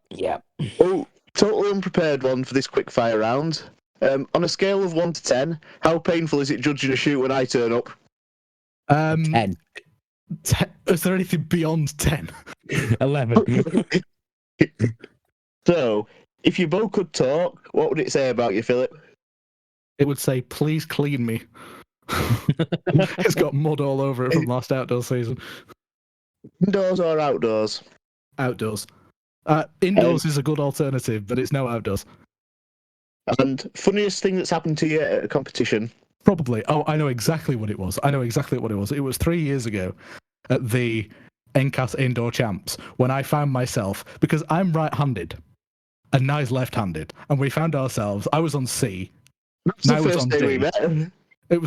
Yeah. Oh, totally unprepared one for this quick fire round. On a scale of 1 to 10, how painful is it judging a shoot when I turn up? 10. Is there anything beyond 10? 11. So, if you both could talk, what would it say about you, Philip? It would say, please clean me. It's got mud all over it from last outdoor season. Indoors or outdoors? Outdoors. Indoors is a good alternative, but it's no outdoors. And funniest thing that's happened to you at a competition? Probably. Oh, I know exactly what it was. It was 3 years ago at the NCAS Indoor Champs when I found myself, because I'm right-handed and Nye's left-handed, and we found ourselves, I was on C. That's the first day we met. It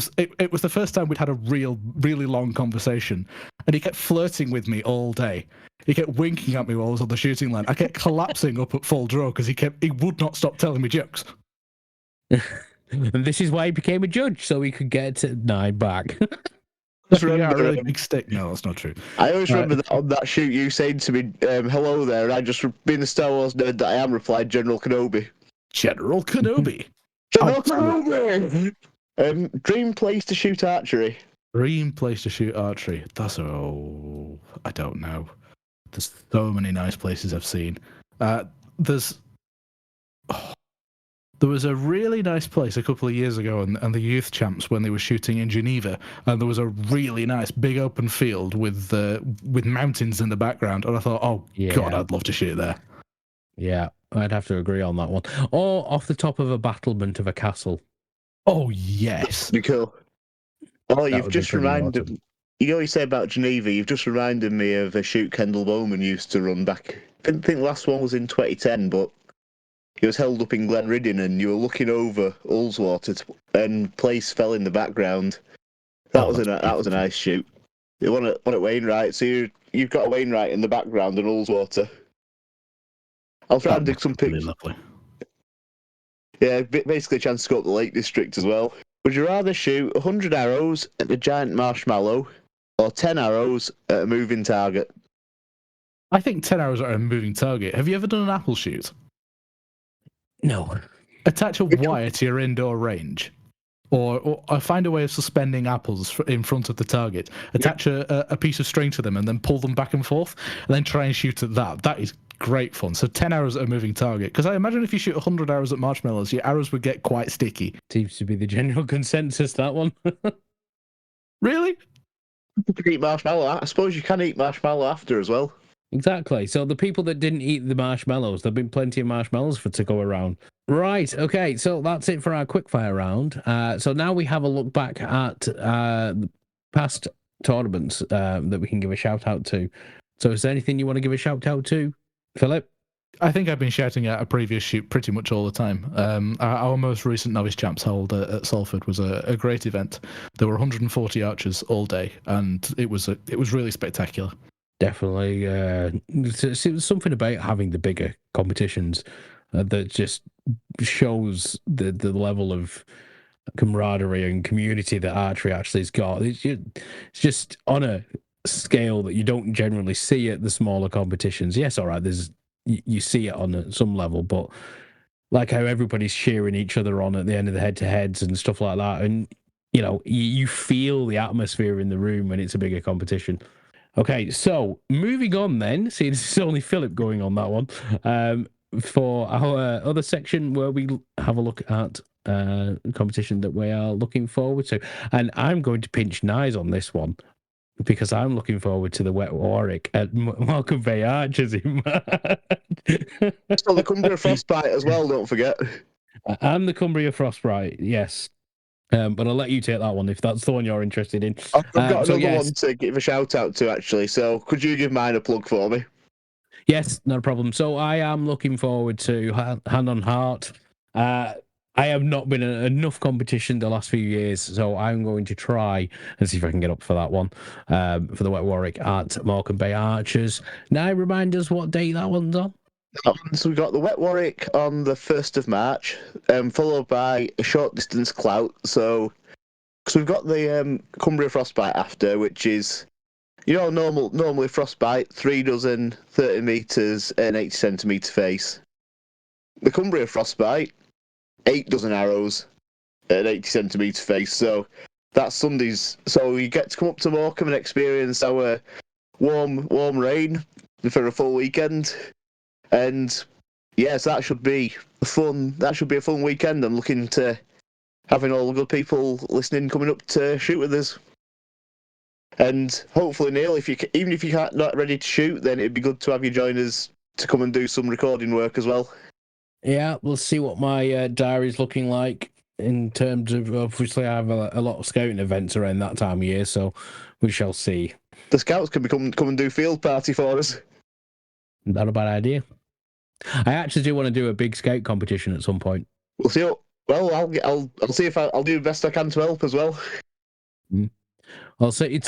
was the first time we'd had a really long conversation, and he kept flirting with me all day. He kept winking at me while I was on the shooting line. I kept collapsing up at full draw because he would not stop telling me jokes. And this is why he became a judge, so he could get Nye back. Just Yeah, remember, a really big stick. No, that's not true. I always remember that on that shoot you saying to me, hello there, and I just, being the Star Wars nerd that I am, replied General Kenobi. General Kenobi. General Kenobi! Dream place to shoot archery? Dream place to shoot archery. I don't know. There's so many nice places I've seen. There was a really nice place a couple of years ago and the youth champs when they were shooting in Geneva, and there was a really nice big open field with mountains in the background, and I thought, God, I'd love to shoot there. Yeah, I'd have to agree on that one. Or off the top of a battlement of a castle. Oh yes, Be cool. Oh, you've just reminded you know what you say about Geneva, you've just reminded me of a shoot Kendall Bowman used to run back. I didn't think the last one was in 2010, but he was held up in Glenriddin and you were looking over Ullswater and place fell in the background. That was a nice shoot. You want at Wainwright, so you've got a Wainwright in the background and Ullswater. I'll try and dig some Really pictures. lovely. Yeah, basically a chance to go up the Lake District as well. Would you rather shoot 100 arrows at the giant marshmallow or 10 arrows at a moving target? I think 10 arrows are a moving target. Have you ever done an apple shoot? No. Attach a wire to your indoor range. Or find a way of suspending apples in front of the target. Attach a piece of string to them and then pull them back and forth, and then try and shoot at that. That is great fun. So 10 arrows at a moving target. Because I imagine if you shoot 100 arrows at marshmallows, your arrows would get quite sticky. Seems to be the general consensus, that one. Really? You can eat marshmallow. I suppose you can eat marshmallow after as well. Exactly. So the people that didn't eat the marshmallows, there've been plenty of marshmallows to go around. Right. Okay. So that's it for our quickfire round. So now we have a look back at past tournaments that we can give a shout out to. So is there anything you want to give a shout out to, Philip? I think I've been shouting at a previous shoot pretty much all the time. Our most recent novice champs held at Salford was a great event. There were 140 archers all day, and it was really spectacular. Definitely. There's something about having the bigger competitions that just shows the level of camaraderie and community that archery actually has got. It's just on a scale that you don't generally see at the smaller competitions. Yes, all right, you see it on some level, but like how everybody's cheering each other on at the end of the head-to-heads and stuff like that, and you know, you feel the atmosphere in the room when it's a bigger competition. Okay, so moving on then, see, this is only Philip going on that one, for our other section where we have a look at competition that we are looking forward to. And I'm going to pinch Nyes on this one because I'm looking forward to the Wet Warwick at Morecambe Bay Archers in March. So the Cumbria Frostbite as well, don't forget. And the Cumbria Frostbite, yes. But I'll let you take that one if that's the one you're interested in. I've got another yes. one to give a shout out to, actually. So could you give mine a plug for me? Yes, not a problem. So I am looking forward to Hand on Heart. I have not been in enough competition the last few years, so I'm going to try and see if I can get up for that one, for the Wet Warwick at Morecambe Bay Archers. Now, remind us what date that one's on. So we've got the Wet Warwick on the 1st of March, followed by a short distance clout. So we've got the Cumbria Frostbite after, which is, you know, normally Frostbite, 3 dozen, 30 metres, and 80 centimetre face. The Cumbria Frostbite, 8 dozen arrows, and 80 centimetre face. So that's Sundays. So you get to come up to Morecambe and experience our warm rain for a full weekend. And yes, that should be a fun weekend. I'm looking to having all the good people listening coming up to shoot with us. And hopefully, Neil, even if you're not ready to shoot, then it'd be good to have you join us to come and do some recording work as well. Yeah, we'll see what my diary's looking like in terms of, obviously, I have a lot of scouting events around that time of year, so we shall see. The scouts can come and do field party for us. Not a bad idea. I actually do want to do a big scout competition at some point. We'll see. I'll see if I'll do the best I can to help as well. Well, see,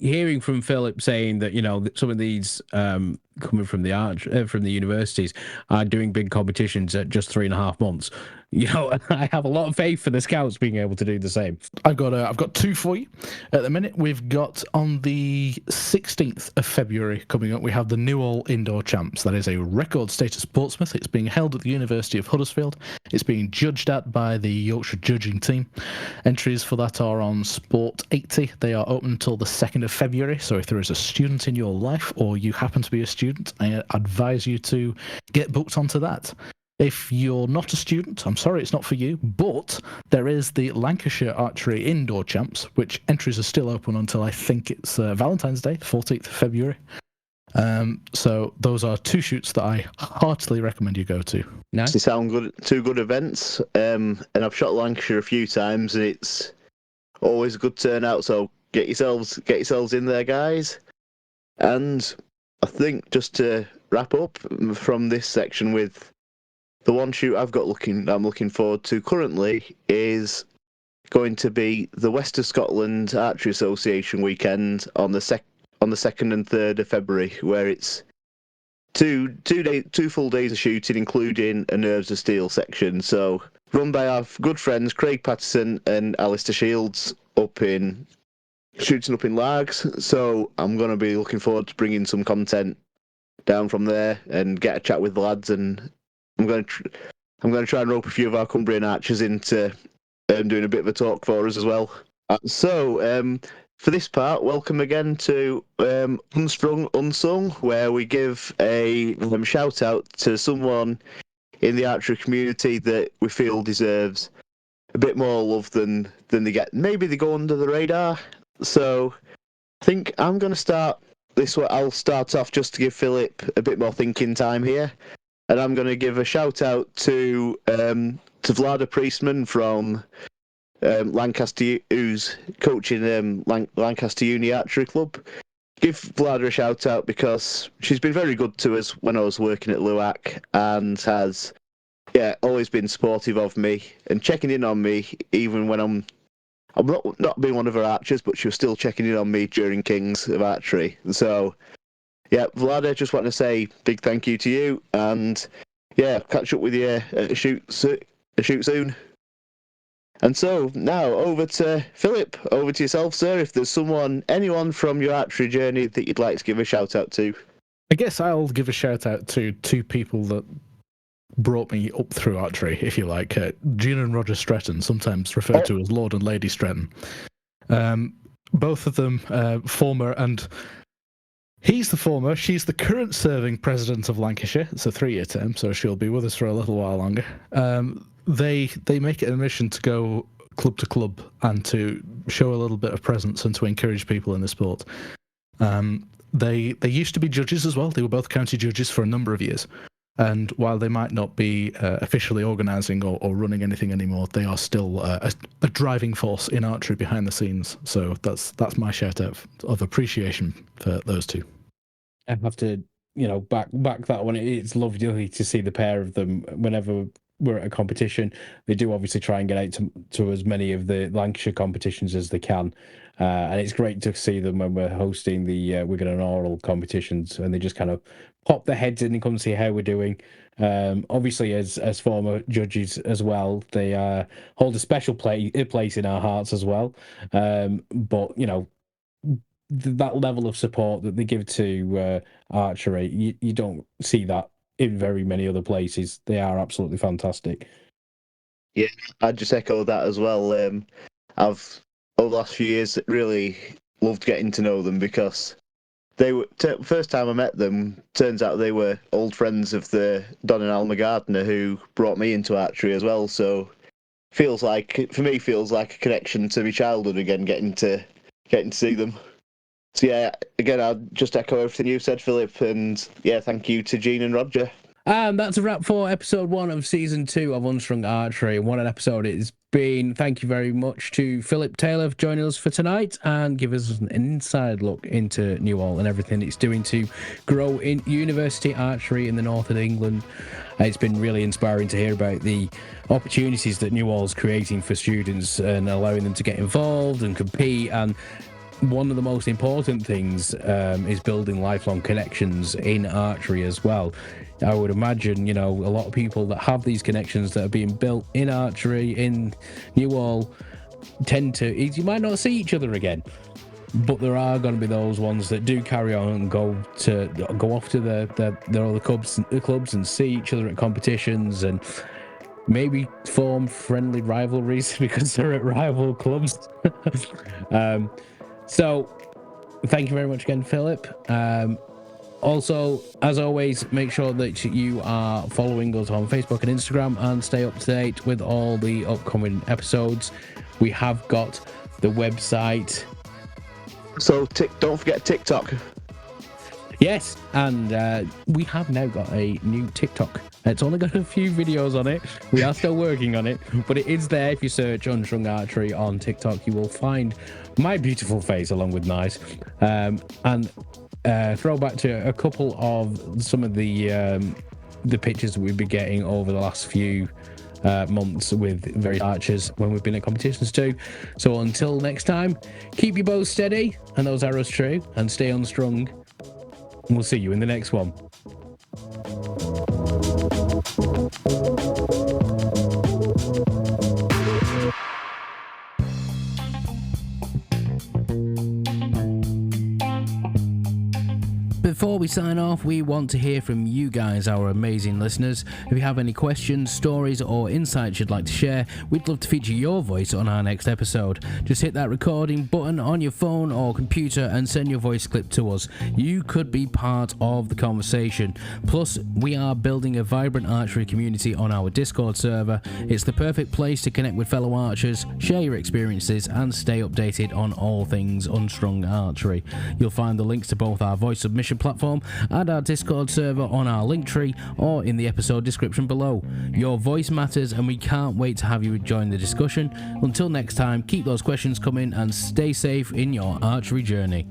hearing from Philip saying that, you know, that some of these coming from the universities are doing big competitions at just 3.5 months. You know, I have a lot of faith for the scouts being able to do the same. I've got 2 for you. At the minute, we've got on the 16th of February coming up, we have the NEUAL Indoor Champs. That is a record state of Portsmouth. It's being held at the University of Huddersfield. It's being judged at by the Yorkshire judging team. Entries for that are on Sport 80. They are open until the 2nd of February. So if there is a student in your life or you happen to be a student, I advise you to get booked onto that. If you're not a student, I'm sorry, it's not for you, but there is the Lancashire Archery Indoor Champs, which entries are still open until I think it's Valentine's Day, 14th of February. So those are 2 shoots that I heartily recommend you go to. Nice. They sound good, 2 good events, and I've shot Lancashire a few times, and it's always a good turnout, so get yourselves in there, guys. And I think just to wrap up from this section with the one shoot I'm looking forward to currently is going to be the West of Scotland Archery Association weekend on the 2nd and 3rd of February, where it's two full days of shooting, including a Nerves of Steel section. So run by our good friends Craig Patterson and Alistair Shields shooting up in Largs. So I'm going to be looking forward to bringing some content down from there and get a chat with the lads, and I'm going to try and rope a few of our Cumbrian archers into doing a bit of a talk for us as well. So for this part, welcome again to Unstrung Unsung, where we give a shout out to someone in the archery community that we feel deserves a bit more love than they get. Maybe they go under the radar. So I think I'm going to start this way. I'll start off just to give Philip a bit more thinking time here, and I'm going to give a shout out to Vlada Priestman from Lancaster, who's coaching Lancaster Uni Archery Club. Give Vlada a shout out because she's been very good to us when I was working at LUAC, and has always been supportive of me and checking in on me even when I'm not being one of her archers, but she was still checking in on me during Kings of Archery. So Vlada, just want to say big thank you to you, and catch up with you at a shoot soon. And so now over to Philip, over to yourself, sir. If there's anyone from your archery journey that you'd like to give a shout out to. I guess I'll give a shout out to two people that brought me up through archery, if you like. Gina and Roger Stretton, sometimes referred to as Lord and Lady Stretton. Both of them former, and he's the former, she's the current serving president of Lancashire. It's a 3-year term, so she'll be with us for a little while longer. They make it a mission to go club to club and to show a little bit of presence and to encourage people in the sport. They used to be judges as well. They were both county judges for a number of years. And while they might not be officially organising or running anything anymore, they are still a driving force in archery behind the scenes. So that's my shout out of appreciation for those two. I have to, back that one. It's lovely to see the pair of them whenever we're at a competition. They do obviously try and get out to as many of the Lancashire competitions as they can. And it's great to see them when we're hosting the Wigan and Oral competitions, and they just kind of pop their heads in and come see how we're doing. Obviously, as former judges as well, they hold a special place in our hearts as well. But, that level of support that they give to archery, you don't see that in very many other places. They are absolutely fantastic. Yeah, I'd just echo that as well. I've, over the last few years, really loved getting to know them, because they were first time I met them, turns out they were old friends of the Don and Alma Gardner who brought me into archery as well. So feels like a connection to my childhood again, getting to see them. So again, I'll just echo everything you said, Philip, and thank you to Gene and Roger. And that's a wrap for episode 1 of season 2 of Unstrung Archery. What an episode it's been. Thank you very much to Philip Taylor for joining us for tonight and give us an inside look into NEUAL and everything it's doing to grow in university archery in the north of England. It's been really inspiring to hear about the opportunities that NEUAL is creating for students and allowing them to get involved and compete. And one of the most important things is building lifelong connections in archery as well. I would imagine, a lot of people that have these connections that are being built in archery, in NEUAL, you might not see each other again, but there are going to be those ones that do carry on and go off to their other clubs and see each other at competitions and maybe form friendly rivalries because they're at rival clubs. So, thank you very much again, Philip. Also, as always, make sure that you are following us on Facebook and Instagram and stay up to date with all the upcoming episodes. We have got the website. So, don't forget TikTok. Yes, and we have now got a new TikTok. It's only got a few videos on it. We are still working on it, but it is there. If you search Unstrung Archery on TikTok, you will find my beautiful face along with Nice. And throwback to a couple of some of the pictures that we've been getting over the last few months with various archers when we've been at competitions too. So until next time, keep your bows steady and those arrows true, and stay unstrung. And we'll see you in the next one. Before we sign off, we want to hear from you guys, our amazing listeners. If you have any questions, stories, or insights you'd like to share, we'd love to feature your voice on our next episode. Just hit that recording button on your phone or computer and send your voice clip to us. You could be part of the conversation. Plus, we are building a vibrant archery community on our Discord server. It's the perfect place to connect with fellow archers, share your experiences, and stay updated on all things Unstrung Archery. You'll find the links to both our voice submission platform and our Discord server on our Linktree or in the episode description below. Your voice matters, and we can't wait to have you join the discussion. Until next time, keep those questions coming and stay safe in your archery journey.